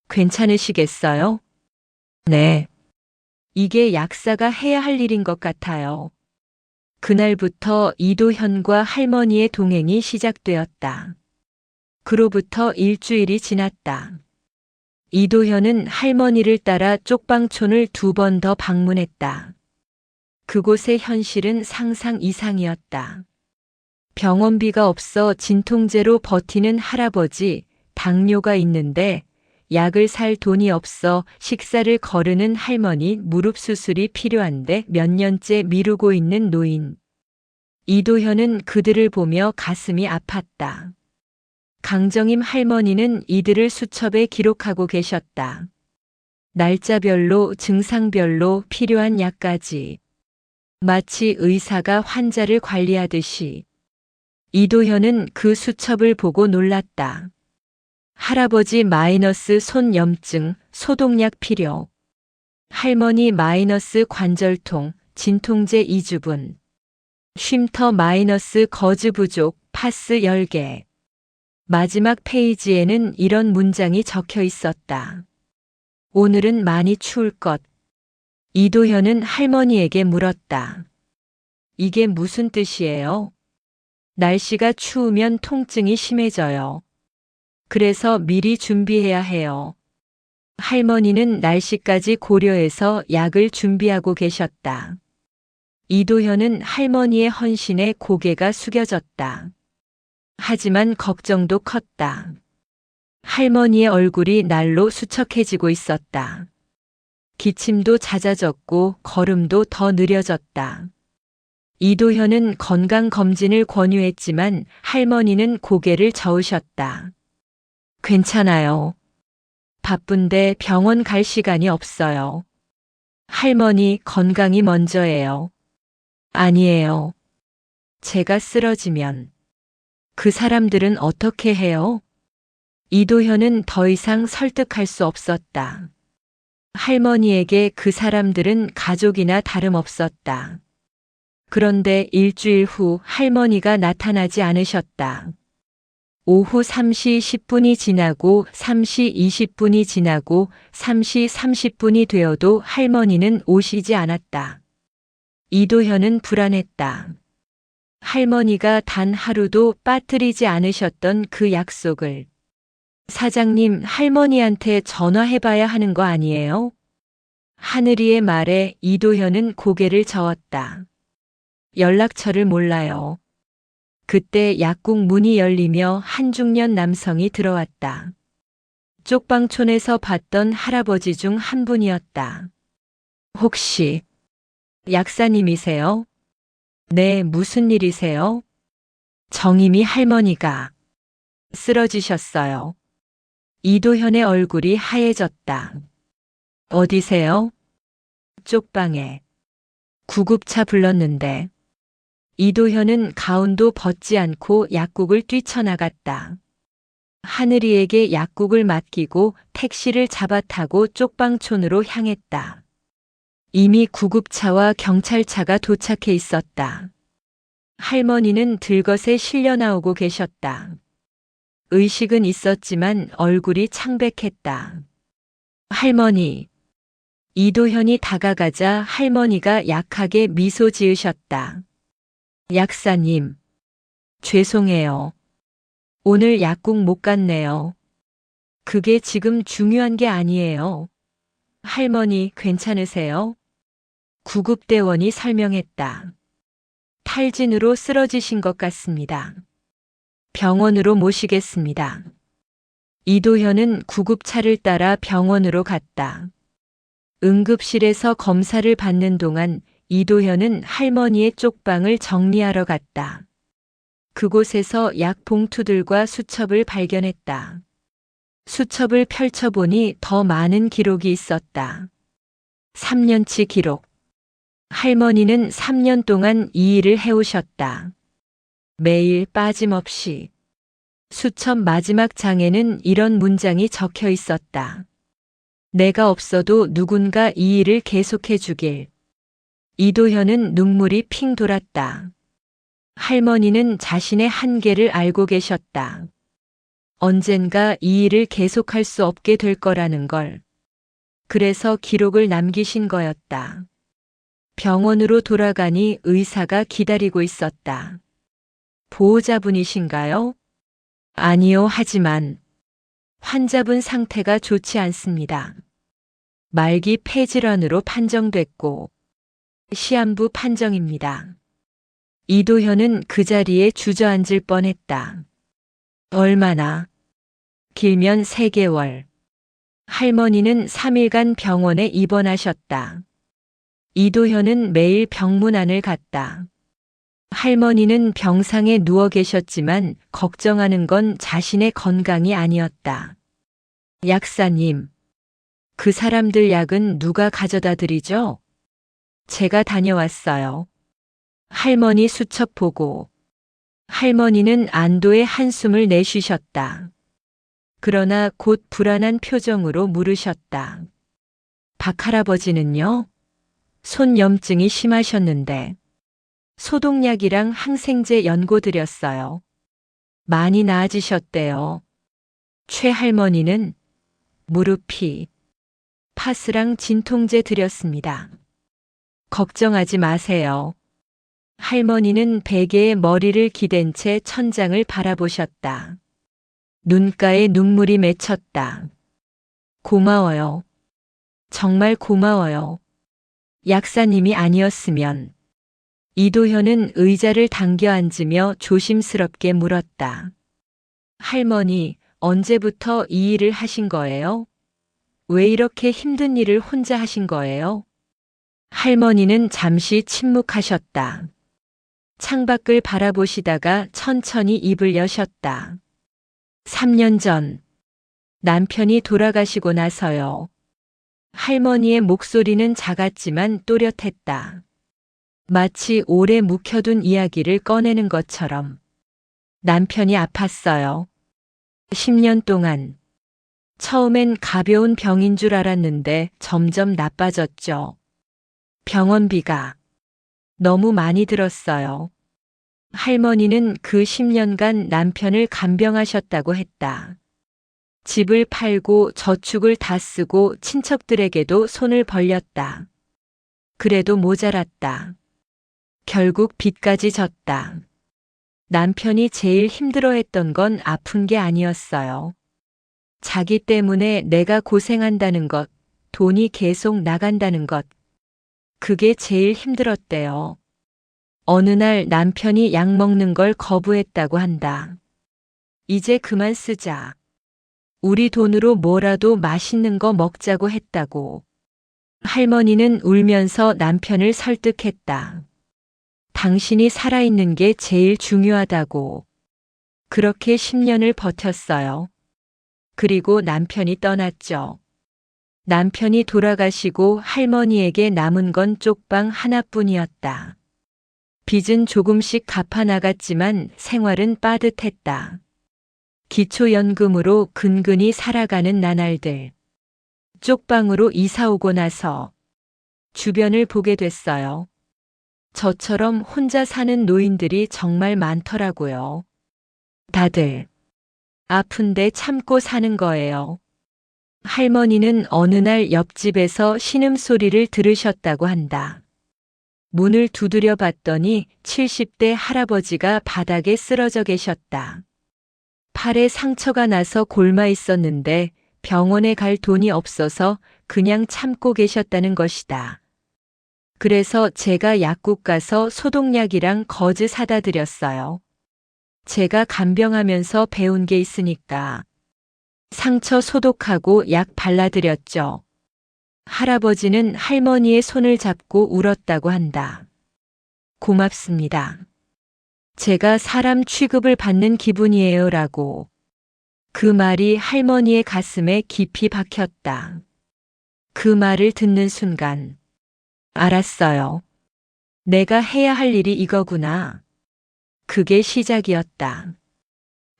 괜찮으시겠어요? 네. 이게 약사가 해야 할 일인 것 같아요. 그날부터 이도현과 할머니의 동행이 시작되었다. 그로부터 일주일이 지났다. 이도현은 할머니를 따라 쪽방촌을 2번 더 방문했다. 그곳의 현실은 상상 이상이었다. 병원비가 없어 진통제로 버티는 할아버지, 당뇨가 있는데 약을 살 돈이 없어 식사를 거르는 할머니, 무릎 수술이 필요한데 몇 년째 미루고 있는 노인. 이도현은 그들을 보며 가슴이 아팠다. 강정임 할머니는 이들을 수첩에 기록하고 계셨다. 날짜별로, 증상별로 필요한 약까지. 마치 의사가 환자를 관리하듯이. 이도현은 그 수첩을 보고 놀랐다. 할아버지 마이너스 손염증, 소독약 필요. 할머니 마이너스 관절통, 진통제 2주분. 쉼터 마이너스 거즈 부족, 파스 10개. 마지막 페이지에는 이런 문장이 적혀 있었다. 오늘은 많이 추울 것. 이도현은 할머니에게 물었다. 이게 무슨 뜻이에요? 날씨가 추우면 통증이 심해져요. 그래서 미리 준비해야 해요. 할머니는 날씨까지 고려해서 약을 준비하고 계셨다. 이도현은 할머니의 헌신에 고개가 숙여졌다. 하지만 걱정도 컸다. 할머니의 얼굴이 날로 수척해지고 있었다. 기침도 잦아졌고 걸음도 더 느려졌다. 이도현은 건강검진을 권유했지만 할머니는 고개를 저으셨다. 괜찮아요. 바쁜데 병원 갈 시간이 없어요. 할머니 건강이 먼저예요. 아니에요. 제가 쓰러지면 그 사람들은 어떻게 해요? 이도현은 더 이상 설득할 수 없었다. 할머니에게 그 사람들은 가족이나 다름없었다. 그런데 일주일 후 할머니가 나타나지 않으셨다. 오후 3시 10분이 지나고 3시 20분이 지나고 3시 30분이 되어도 할머니는 오시지 않았다. 이도현은 불안했다. 할머니가 단 하루도 빠뜨리지 않으셨던 그 약속을. 사장님, 할머니한테 전화해봐야 하는 거 아니에요? 하늘이의 말에 이도현은 고개를 저었다. 연락처를 몰라요. 그때 약국 문이 열리며 한 중년 남성이 들어왔다. 쪽방촌에서 봤던 할아버지 중 한 분이었다. 혹시 약사님이세요? 네, 무슨 일이세요? 정임이 할머니가 쓰러지셨어요. 이도현의 얼굴이 하얘졌다. 어디세요? 쪽방에. 구급차 불렀는데. 이도현은 가운도 벗지 않고 약국을 뛰쳐나갔다. 하늘이에게 약국을 맡기고 택시를 잡아타고 쪽방촌으로 향했다. 이미 구급차와 경찰차가 도착해 있었다. 할머니는 들것에 실려 나오고 계셨다. 의식은 있었지만 얼굴이 창백했다. 할머니. 이도현이 다가가자 할머니가 약하게 미소 지으셨다. 약사님. 죄송해요. 오늘 약국 못 갔네요. 그게 지금 중요한 게 아니에요. 할머니 괜찮으세요? 구급대원이 설명했다. 탈진으로 쓰러지신 것 같습니다. 병원으로 모시겠습니다. 이도현은 구급차를 따라 병원으로 갔다. 응급실에서 검사를 받는 동안 이도현은 할머니의 쪽방을 정리하러 갔다. 그곳에서 약 봉투들과 수첩을 발견했다. 수첩을 펼쳐보니 더 많은 기록이 있었다. 3년치 기록. 할머니는 3년 동안 이 일을 해오셨다. 매일 빠짐없이. 수첩 마지막 장에는 이런 문장이 적혀 있었다. 내가 없어도 누군가 이 일을 계속해 주길. 이도현은 눈물이 핑 돌았다. 할머니는 자신의 한계를 알고 계셨다. 언젠가 이 일을 계속할 수 없게 될 거라는 걸. 그래서 기록을 남기신 거였다. 병원으로 돌아가니 의사가 기다리고 있었다. 보호자분이신가요? 아니요, 하지만 환자분 상태가 좋지 않습니다. 말기 폐질환으로 판정됐고 시한부 판정입니다. 이도현은 그 자리에 주저앉을 뻔했다. 얼마나? 길면 3개월. 할머니는 3일간 병원에 입원하셨다. 이도현은 매일 병문안을 갔다. 할머니는 병상에 누워 계셨지만 걱정하는 건 자신의 건강이 아니었다. 약사님, 그 사람들 약은 누가 가져다 드리죠? 제가 다녀왔어요. 할머니 수첩 보고. 할머니는 안도의 한숨을 내쉬셨다. 그러나 곧 불안한 표정으로 물으셨다. 박할아버지는요? 손 염증이 심하셨는데 소독약이랑 항생제 연고 드렸어요. 많이 나아지셨대요. 최할머니는 무릎이 파스랑 진통제 드렸습니다. 걱정하지 마세요. 할머니는 베개에 머리를 기댄 채 천장을 바라보셨다. 눈가에 눈물이 맺혔다. 고마워요. 정말 고마워요. 약사님이 아니었으면. 이도현은 의자를 당겨 앉으며 조심스럽게 물었다. 할머니, 언제부터 이 일을 하신 거예요? 왜 이렇게 힘든 일을 혼자 하신 거예요? 할머니는 잠시 침묵하셨다. 창밖을 바라보시다가 천천히 입을 여셨다. 3년 전, 남편이 돌아가시고 나서요. 할머니의 목소리는 작았지만 또렷했다. 마치 오래 묵혀둔 이야기를 꺼내는 것처럼. 남편이 아팠어요. 10년 동안. 처음엔 가벼운 병인 줄 알았는데 점점 나빠졌죠. 병원비가 너무 많이 들었어요. 할머니는 그 10년간 남편을 간병하셨다고 했다. 집을 팔고 저축을 다 쓰고 친척들에게도 손을 벌렸다. 그래도 모자랐다. 결국 빚까지 졌다. 남편이 제일 힘들어했던 건 아픈 게 아니었어요. 자기 때문에 내가 고생한다는 것, 돈이 계속 나간다는 것. 그게 제일 힘들었대요. 어느 날 남편이 약 먹는 걸 거부했다고 한다. 이제 그만 쓰자. 우리 돈으로 뭐라도 맛있는 거 먹자고 했다고. 할머니는 울면서 남편을 설득했다. 당신이 살아있는 게 제일 중요하다고. 그렇게 10년을 버텼어요. 그리고 남편이 떠났죠. 남편이 돌아가시고 할머니에게 남은 건 쪽방 하나뿐이었다. 빚은 조금씩 갚아나갔지만 생활은 빠듯했다. 기초연금으로 근근히 살아가는 나날들. 쪽방으로 이사 오고 나서 주변을 보게 됐어요. 저처럼 혼자 사는 노인들이 정말 많더라고요. 다들 아픈데 참고 사는 거예요. 할머니는 어느 날 옆집에서 신음소리를 들으셨다고 한다. 문을 두드려 봤더니 70대 할아버지가 바닥에 쓰러져 계셨다. 팔에 상처가 나서 골마 있었는데 병원에 갈 돈이 없어서 그냥 참고 계셨다는 것이다. 그래서 제가 약국 가서 소독약이랑 거즈 사다 드렸어요. 제가 간병하면서 배운 게 있으니까. 상처 소독하고 약 발라드렸죠. 할아버지는 할머니의 손을 잡고 울었다고 한다. 고맙습니다. 제가 사람 취급을 받는 기분이에요 라고. 그 말이 할머니의 가슴에 깊이 박혔다. 그 말을 듣는 순간 알았어요. 내가 해야 할 일이 이거구나. 그게 시작이었다.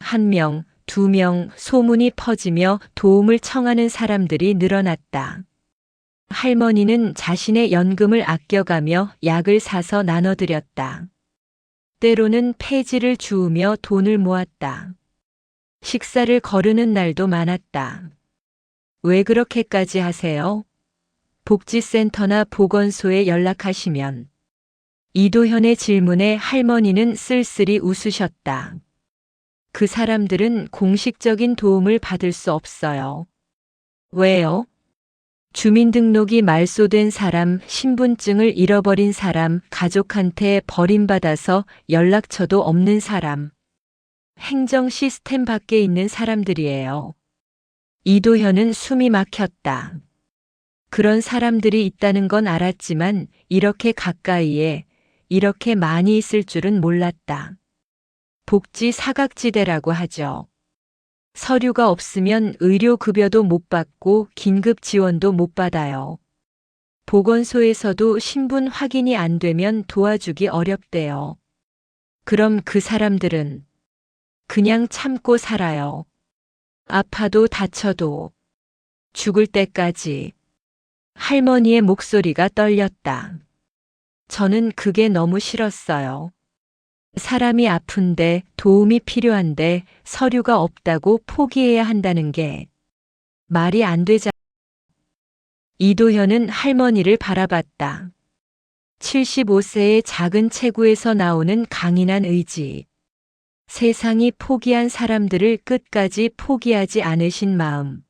1명, 2명 소문이 퍼지며 도움을 청하는 사람들이 늘어났다. 할머니는 자신의 연금을 아껴가며 약을 사서 나눠드렸다. 때로는 폐지를 주우며 돈을 모았다. 식사를 거르는 날도 많았다. 왜 그렇게까지 하세요? 복지센터나 보건소에 연락하시면. 이도현의 질문에 할머니는 쓸쓸히 웃으셨다. 그 사람들은 공식적인 도움을 받을 수 없어요. 왜요? 주민등록이 말소된 사람, 신분증을 잃어버린 사람, 가족한테 버림받아서 연락처도 없는 사람. 행정 시스템 밖에 있는 사람들이에요. 이도현은 숨이 막혔다. 그런 사람들이 있다는 건 알았지만 이렇게 가까이에, 이렇게 많이 있을 줄은 몰랐다. 복지 사각지대라고 하죠. 서류가 없으면 의료급여도 못 받고 긴급 지원도 못 받아요. 보건소에서도 신분 확인이 안 되면 도와주기 어렵대요. 그럼 그 사람들은 그냥 참고 살아요. 아파도 다쳐도 죽을 때까지. 할머니의 목소리가 떨렸다. 저는 그게 너무 싫었어요. 사람이 아픈데 도움이 필요한데 서류가 없다고 포기해야 한다는 게 말이 안 되잖아요. 이도현은 할머니를 바라봤다. 75세의 작은 체구에서 나오는 강인한 의지. 세상이 포기한 사람들을 끝까지 포기하지 않으신 마음.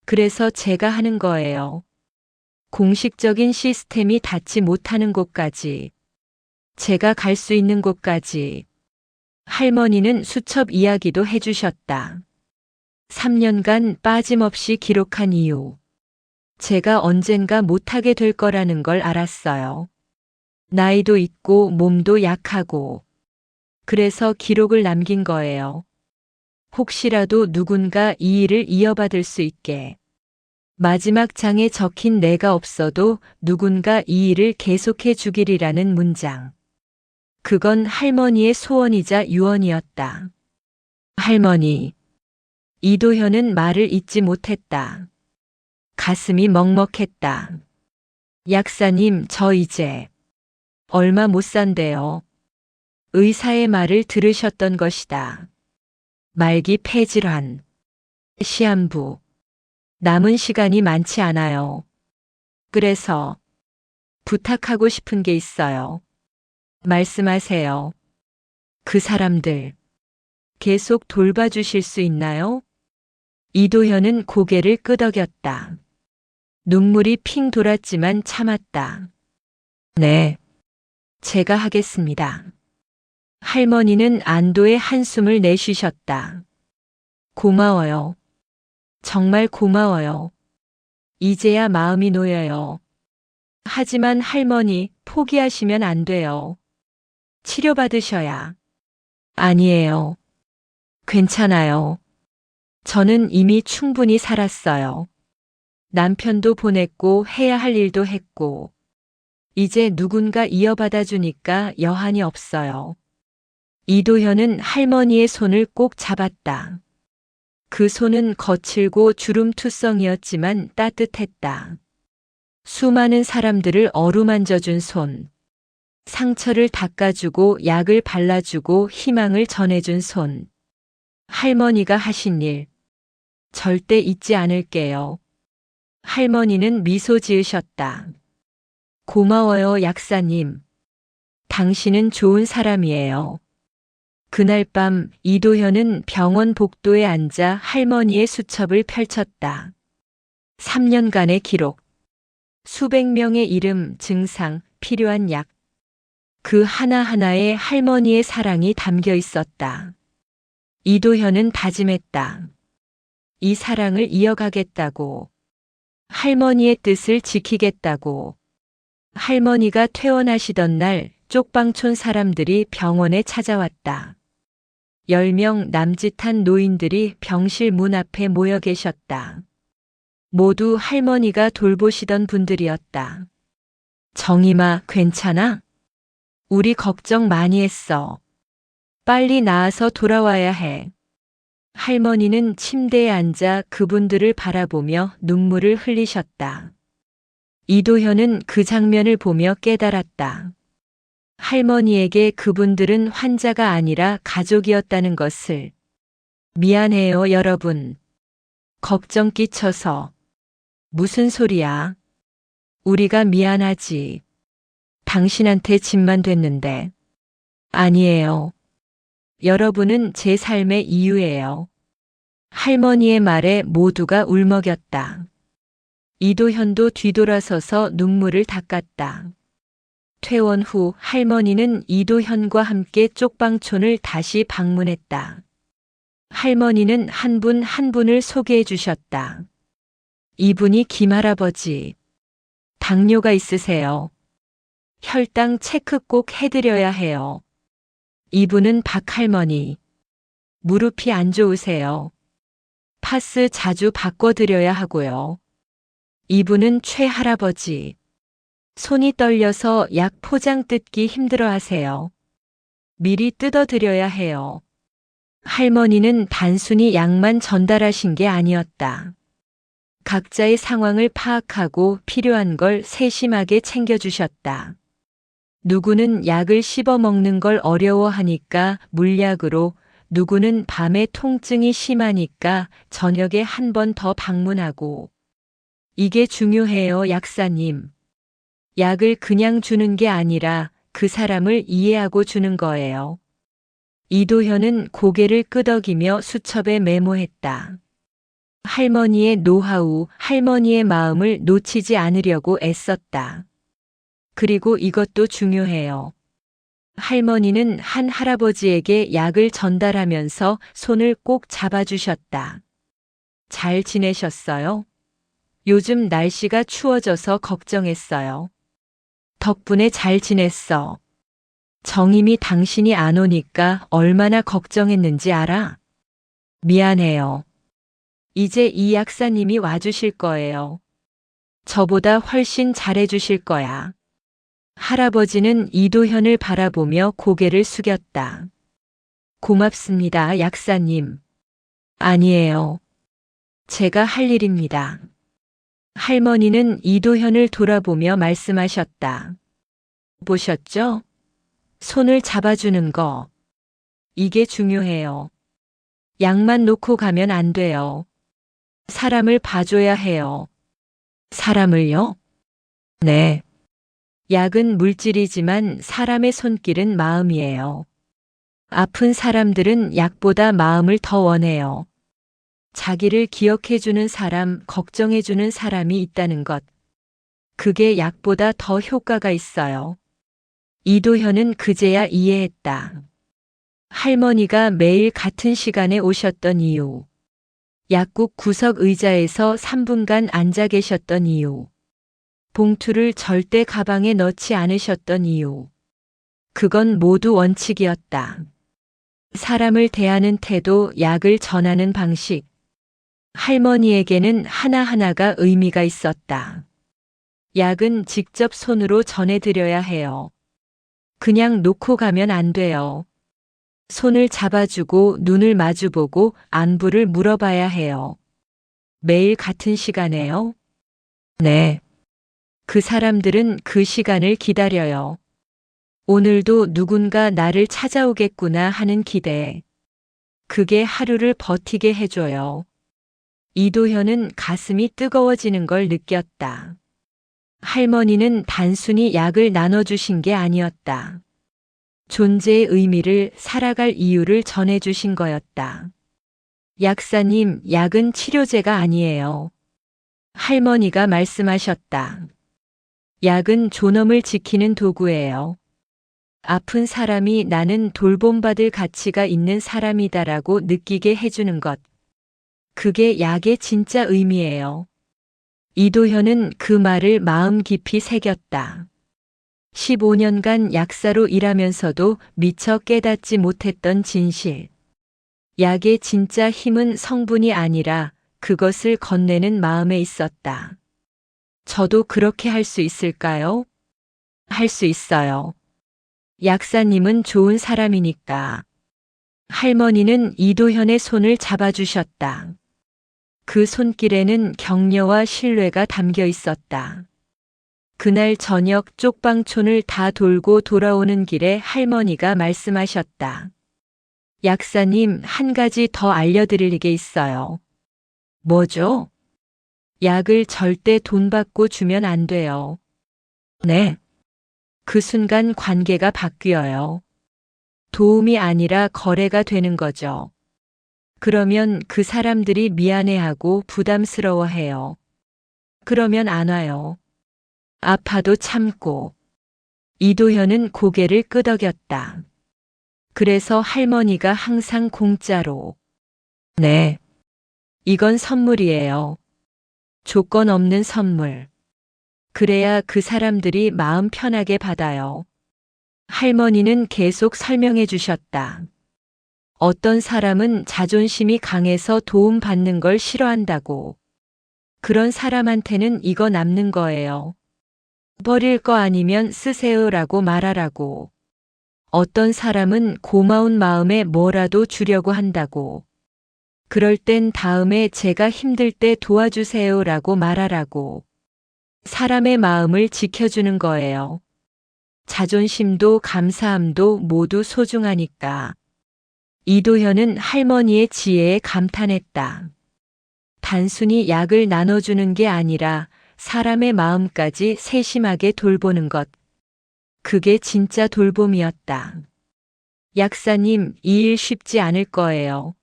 그래서 제가 하는 거예요. 공식적인 시스템이 닿지 못하는 곳까지. 제가 갈 수 있는 곳까지. 할머니는 수첩 이야기도 해주셨다. 3년간 빠짐없이 기록한 이유. 제가 언젠가 못하게 될 거라는 걸 알았어요. 나이도 있고 몸도 약하고. 그래서 기록을 남긴 거예요. 혹시라도 누군가 이 일을 이어받을 수 있게. 마지막 장에 적힌 내가 없어도 누군가 이 일을 계속해 주기리라는 문장. 그건 할머니의 소원이자 유언이었다. 할머니. 이도현은 말을 잇지 못했다. 가슴이 먹먹했다. 약사님, 저 이제 얼마 못 산대요. 의사의 말을 들으셨던 것이다. 말기 폐질환, 시한부. 남은 시간이 많지 않아요. 그래서 부탁하고 싶은 게 있어요. 말씀하세요. 그 사람들 계속 돌봐주실 수 있나요? 이도현은 고개를 끄덕였다. 눈물이 핑 돌았지만 참았다. 네, 제가 하겠습니다. 할머니는 안도의 한숨을 내쉬셨다. 고마워요. 정말 고마워요. 이제야 마음이 놓여요. 하지만 할머니, 포기하시면 안 돼요. 치료받으셔야. 아니에요. 괜찮아요. 저는 이미 충분히 살았어요. 남편도 보냈고 해야 할 일도 했고. 이제 누군가 이어받아 주니까 여한이 없어요. 이도현은 할머니의 손을 꼭 잡았다. 그 손은 거칠고 주름투성이었지만 따뜻했다. 수많은 사람들을 어루만져준 손. 상처를 닦아주고 약을 발라주고 희망을 전해준 손. 할머니가 하신 일. 절대 잊지 않을게요. 할머니는 미소 지으셨다. 고마워요, 약사님. 당신은 좋은 사람이에요. 그날 밤 이도현은 병원 복도에 앉아 할머니의 수첩을 펼쳤다. 3년간의 기록. 수백 명의 이름, 증상, 필요한 약. 그 하나하나에 할머니의 사랑이 담겨 있었다. 이도현은 다짐했다. 이 사랑을 이어가겠다고. 할머니의 뜻을 지키겠다고. 할머니가 퇴원하시던 날 쪽방촌 사람들이 병원에 찾아왔다. 10명 남짓한 노인들이 병실 문 앞에 모여 계셨다. 모두 할머니가 돌보시던 분들이었다. 정임아, 괜찮아? 우리 걱정 많이 했어. 빨리 나아서 돌아와야 해. 할머니는 침대에 앉아 그분들을 바라보며 눈물을 흘리셨다. 이도현은 그 장면을 보며 깨달았다. 할머니에게 그분들은 환자가 아니라 가족이었다는 것을. 미안해요, 여러분. 걱정 끼쳐서. 무슨 소리야? 우리가 미안하지. 당신한테 짐만 됐는데. 아니에요. 여러분은 제 삶의 이유예요. 할머니의 말에 모두가 울먹였다. 이도현도 뒤돌아서서 눈물을 닦았다. 퇴원 후 할머니는 이도현과 함께 쪽방촌을 다시 방문했다. 할머니는 한 분 한 분을 소개해 주셨다. 이분이 김할아버지. 당뇨가 있으세요. 혈당 체크 꼭 해드려야 해요. 이분은 박할머니. 무릎이 안 좋으세요. 파스 자주 바꿔드려야 하고요. 이분은 최할아버지. 손이 떨려서 약 포장 뜯기 힘들어 하세요. 미리 뜯어드려야 해요. 할머니는 단순히 약만 전달하신 게 아니었다. 각자의 상황을 파악하고 필요한 걸 세심하게 챙겨주셨다. 누구는 약을 씹어 먹는 걸 어려워하니까 물약으로, 누구는 밤에 통증이 심하니까 저녁에 한 번 더 방문하고. 이게 중요해요, 약사님. 약을 그냥 주는 게 아니라 그 사람을 이해하고 주는 거예요. 이도현은 고개를 끄덕이며 수첩에 메모했다. 할머니의 노하우, 할머니의 마음을 놓치지 않으려고 애썼다. 그리고 이것도 중요해요. 할머니는 한 할아버지에게 약을 전달하면서 손을 꼭 잡아주셨다. 잘 지내셨어요? 요즘 날씨가 추워져서 걱정했어요. 덕분에 잘 지냈어. 정임이 당신이 안 오니까 얼마나 걱정했는지 알아? 미안해요. 이제 이 약사님이 와주실 거예요. 저보다 훨씬 잘해주실 거야. 할아버지는 이도현을 바라보며 고개를 숙였다. 고맙습니다, 약사님. 아니에요. 제가 할 일입니다. 할머니는 이도현을 돌아보며 말씀하셨다. 보셨죠? 손을 잡아주는 거. 이게 중요해요. 약만 놓고 가면 안 돼요. 사람을 봐줘야 해요. 사람을요? 네. 약은 물질이지만 사람의 손길은 마음이에요. 아픈 사람들은 약보다 마음을 더 원해요. 자기를 기억해주는 사람, 걱정해주는 사람이 있다는 것. 그게 약보다 더 효과가 있어요. 이도현은 그제야 이해했다. 할머니가 매일 같은 시간에 오셨던 이유. 약국 구석 의자에서 3분간 앉아 계셨던 이유. 봉투를 절대 가방에 넣지 않으셨던 이유. 그건 모두 원칙이었다. 사람을 대하는 태도, 약을 전하는 방식. 할머니에게는 하나하나가 의미가 있었다. 약은 직접 손으로 전해드려야 해요. 그냥 놓고 가면 안 돼요. 손을 잡아주고 눈을 마주보고 안부를 물어봐야 해요. 매일 같은 시간에요? 네. 그 사람들은 그 시간을 기다려요. 오늘도 누군가 나를 찾아오겠구나 하는 기대. 그게 하루를 버티게 해줘요. 이도현은 가슴이 뜨거워지는 걸 느꼈다. 할머니는 단순히 약을 나눠주신 게 아니었다. 존재의 의미를, 살아갈 이유를 전해주신 거였다. 약사님, 약은 치료제가 아니에요. 할머니가 말씀하셨다. 약은 존엄을 지키는 도구예요. 아픈 사람이 나는 돌봄받을 가치가 있는 사람이다라고 느끼게 해주는 것. 그게 약의 진짜 의미예요. 이도현은 그 말을 마음 깊이 새겼다. 15년간 약사로 일하면서도 미처 깨닫지 못했던 진실. 약의 진짜 힘은 성분이 아니라 그것을 건네는 마음에 있었다. 저도 그렇게 할 수 있을까요? 할 수 있어요. 약사님은 좋은 사람이니까. 할머니는 이도현의 손을 잡아주셨다. 그 손길에는 격려와 신뢰가 담겨 있었다. 그날 저녁 쪽방촌을 다 돌고 돌아오는 길에 할머니가 말씀하셨다. 약사님, 한 가지 더 알려드릴 게 있어요. 뭐죠? 약을 절대 돈 받고 주면 안 돼요. 네. 그 순간 관계가 바뀌어요. 도움이 아니라 거래가 되는 거죠. 그러면 그 사람들이 미안해하고 부담스러워해요. 그러면 안 와요. 아파도 참고. 이도현은 고개를 끄덕였다. 그래서 할머니가 항상 공짜로. 네. 이건 선물이에요. 조건 없는 선물. 그래야 그 사람들이 마음 편하게 받아요. 할머니는 계속 설명해 주셨다. 어떤 사람은 자존심이 강해서 도움받는 걸 싫어한다고. 그런 사람한테는 이거 남는 거예요. 버릴 거 아니면 쓰세요라고 말하라고. 어떤 사람은 고마운 마음에 뭐라도 주려고 한다고. 그럴 땐 다음에 제가 힘들 때 도와주세요라고 말하라고. 사람의 마음을 지켜주는 거예요. 자존심도 감사함도 모두 소중하니까. 이도현은 할머니의 지혜에 감탄했다. 단순히 약을 나눠주는 게 아니라 사람의 마음까지 세심하게 돌보는 것. 그게 진짜 돌봄이었다. 약사님, 이 일 쉽지 않을 거예요.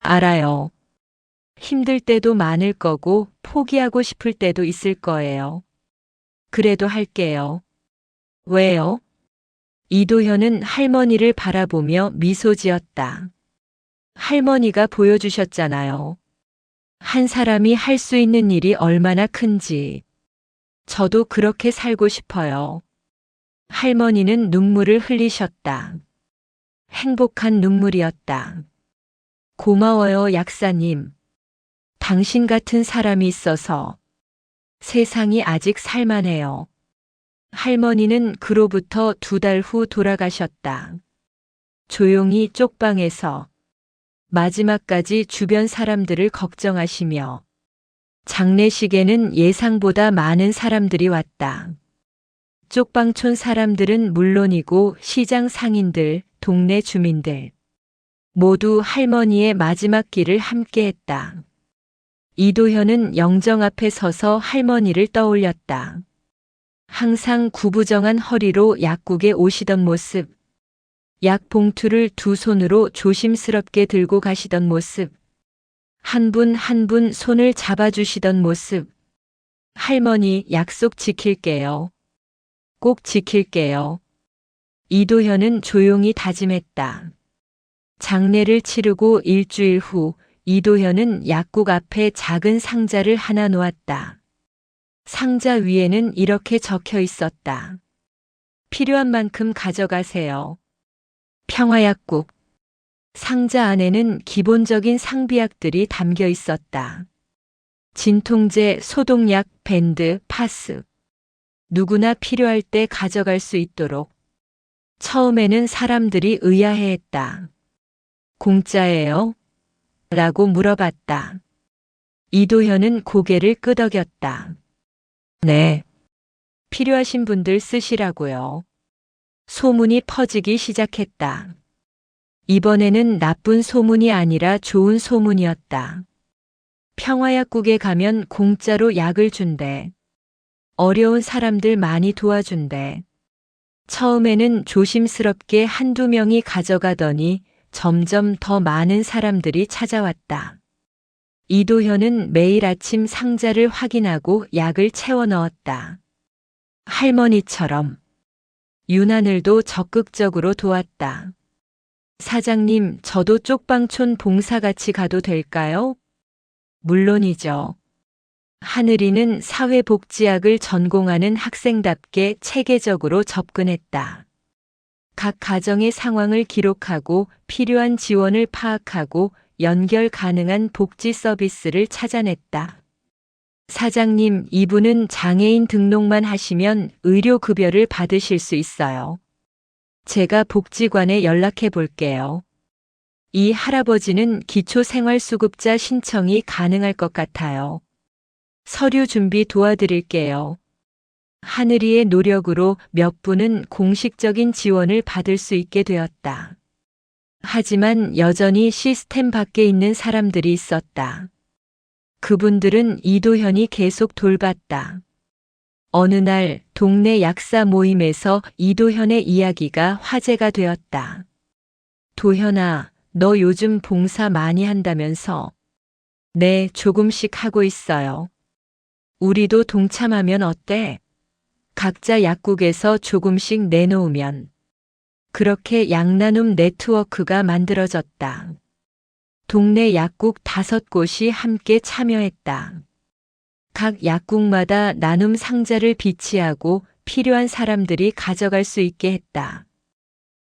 알아요. 힘들 때도 많을 거고 포기하고 싶을 때도 있을 거예요. 그래도 할게요. 왜요? 이도현은 할머니를 바라보며 미소 지었다. 할머니가 보여주셨잖아요. 한 사람이 할 수 있는 일이 얼마나 큰지. 저도 그렇게 살고 싶어요. 할머니는 눈물을 흘리셨다. 행복한 눈물이었다. 고마워요, 약사님. 당신 같은 사람이 있어서 세상이 아직 살만해요. 할머니는 그로부터 2달 후 돌아가셨다. 조용히 쪽방에서 마지막까지 주변 사람들을 걱정하시며 장례식에는 예상보다 많은 사람들이 왔다. 쪽방촌 사람들은 물론이고 시장 상인들, 동네 주민들 모두 할머니의 마지막 길을 함께했다. 이도현은 영정 앞에 서서 할머니를 떠올렸다. 항상 구부정한 허리로 약국에 오시던 모습, 약 봉투를 2 손으로 조심스럽게 들고 가시던 모습, 한 분 한 분 손을 잡아주시던 모습. 할머니, 약속 지킬게요. 꼭 지킬게요. 이도현은 조용히 다짐했다. 장례를 치르고 일주일 후 이도현은 약국 앞에 작은 상자를 하나 놓았다. 상자 위에는 이렇게 적혀 있었다. 필요한 만큼 가져가세요. 평화약국. 상자 안에는 기본적인 상비약들이 담겨 있었다. 진통제, 소독약, 밴드, 파스. 누구나 필요할 때 가져갈 수 있도록. 처음에는 사람들이 의아해했다. 공짜예요? 라고 물어봤다. 이도현은 고개를 끄덕였다. 네. 필요하신 분들 쓰시라고요. 소문이 퍼지기 시작했다. 이번에는 나쁜 소문이 아니라 좋은 소문이었다. 평화약국에 가면 공짜로 약을 준대. 어려운 사람들 많이 도와준대. 처음에는 조심스럽게 1~2명이 가져가더니 점점 더 많은 사람들이 찾아왔다. 이도현은 매일 아침 상자를 확인하고 약을 채워 넣었다. 할머니처럼. 윤하늘도 적극적으로 도왔다. 사장님, 저도 쪽방촌 봉사같이 가도 될까요? 물론이죠. 하늘이는 사회복지학을 전공하는 학생답게 체계적으로 접근했다. 각 가정의 상황을 기록하고 필요한 지원을 파악하고 연결 가능한 복지 서비스를 찾아냈다. 사장님, 이분은 장애인 등록만 하시면 의료급여를 받으실 수 있어요. 제가 복지관에 연락해 볼게요. 이 할아버지는 기초생활수급자 신청이 가능할 것 같아요. 서류 준비 도와드릴게요. 하늘이의 노력으로 몇 분은 공식적인 지원을 받을 수 있게 되었다. 하지만 여전히 시스템 밖에 있는 사람들이 있었다. 그분들은 이도현이 계속 돌봤다. 어느 날 동네 약사 모임에서 이도현의 이야기가 화제가 되었다. 도현아, 너 요즘 봉사 많이 한다면서? 네, 조금씩 하고 있어요. 우리도 동참하면 어때? 각자 약국에서 조금씩 내놓으면. 그렇게 약나눔 네트워크가 만들어졌다. 동네 약국 5곳이 함께 참여했다. 각 약국마다 나눔 상자를 비치하고 필요한 사람들이 가져갈 수 있게 했다.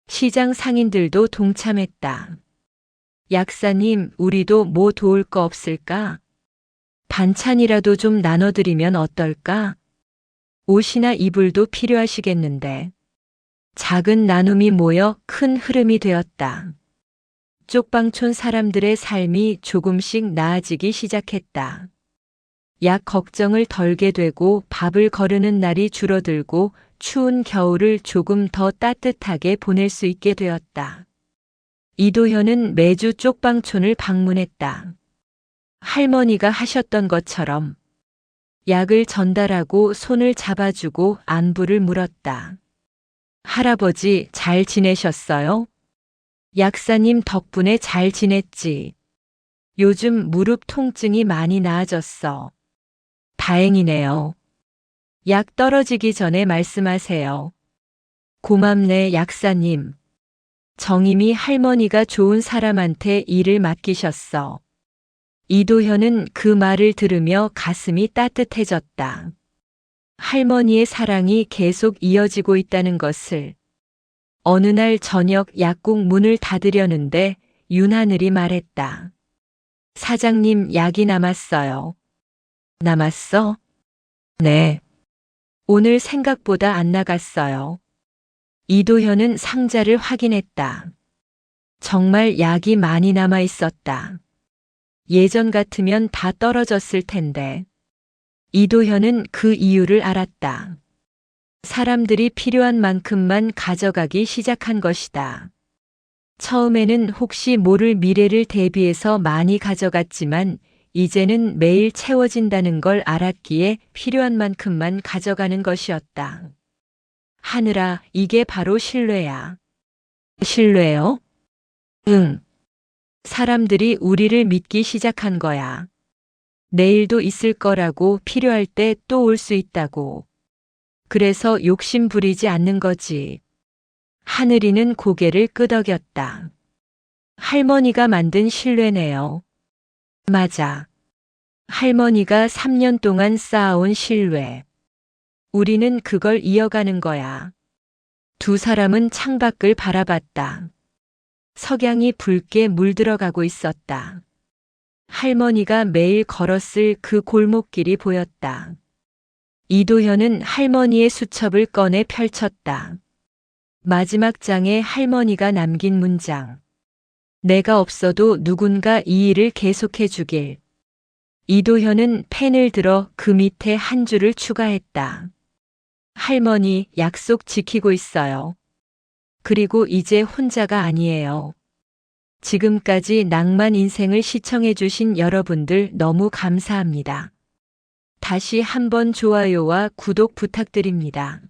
시장 상인들도 동참했다. 약사님, 우리도 뭐 도울 거 없을까? 반찬이라도 좀 나눠드리면 어떨까? 옷이나 이불도 필요하시겠는데. 작은 나눔이 모여 큰 흐름이 되었다. 쪽방촌 사람들의 삶이 조금씩 나아지기 시작했다. 약 걱정을 덜게 되고 밥을 거르는 날이 줄어들고 추운 겨울을 조금 더 따뜻하게 보낼 수 있게 되었다. 이도현은 매주 쪽방촌을 방문했다. 할머니가 하셨던 것처럼 약을 전달하고 손을 잡아주고 안부를 물었다. 할아버지 잘 지내셨어요? 약사님 덕분에 잘 지냈지. 요즘 무릎 통증이 많이 나아졌어. 다행이네요. 약 떨어지기 전에 말씀하세요. 고맙네, 약사님. 정임이 할머니가 좋은 사람한테 일을 맡기셨어. 이도현은 그 말을 들으며 가슴이 따뜻해졌다. 할머니의 사랑이 계속 이어지고 있다는 것을. 어느 날 저녁 약국 문을 닫으려는데 윤하늘이 말했다. 사장님, 약이 남았어요. 남았어? 네. 오늘 생각보다 안 나갔어요. 이도현은 상자를 확인했다. 정말 약이 많이 남아 있었다. 예전 같으면 다 떨어졌을 텐데. 이도현은 그 이유를 알았다. 사람들이 필요한 만큼만 가져가기 시작한 것이다. 처음에는 혹시 모를 미래를 대비해서 많이 가져갔지만 이제는 매일 채워진다는 걸 알았기에 필요한 만큼만 가져가는 것이었다. 하늘아, 이게 바로 신뢰야. 신뢰요? 응. 사람들이 우리를 믿기 시작한 거야. 내일도 있을 거라고, 필요할 때 또 올 수 있다고. 그래서 욕심 부리지 않는 거지. 하늘이는 고개를 끄덕였다. 할머니가 만든 신뢰네요. 맞아. 할머니가 3년 동안 쌓아온 신뢰. 우리는 그걸 이어가는 거야. 두 사람은 창밖을 바라봤다. 석양이 붉게 물들어가고 있었다. 할머니가 매일 걸었을 그 골목길이 보였다. 이도현은 할머니의 수첩을 꺼내 펼쳤다. 마지막 장에 할머니가 남긴 문장. 내가 없어도 누군가 이 일을 계속해 주길. 이도현은 펜을 들어 그 밑에 한 줄을 추가했다. 할머니, 약속 지키고 있어요. 그리고 이제 혼자가 아니에요. 지금까지 낭만 인생을 시청해 주신 여러분들 너무 감사합니다. 다시 한번 좋아요와 구독 부탁드립니다.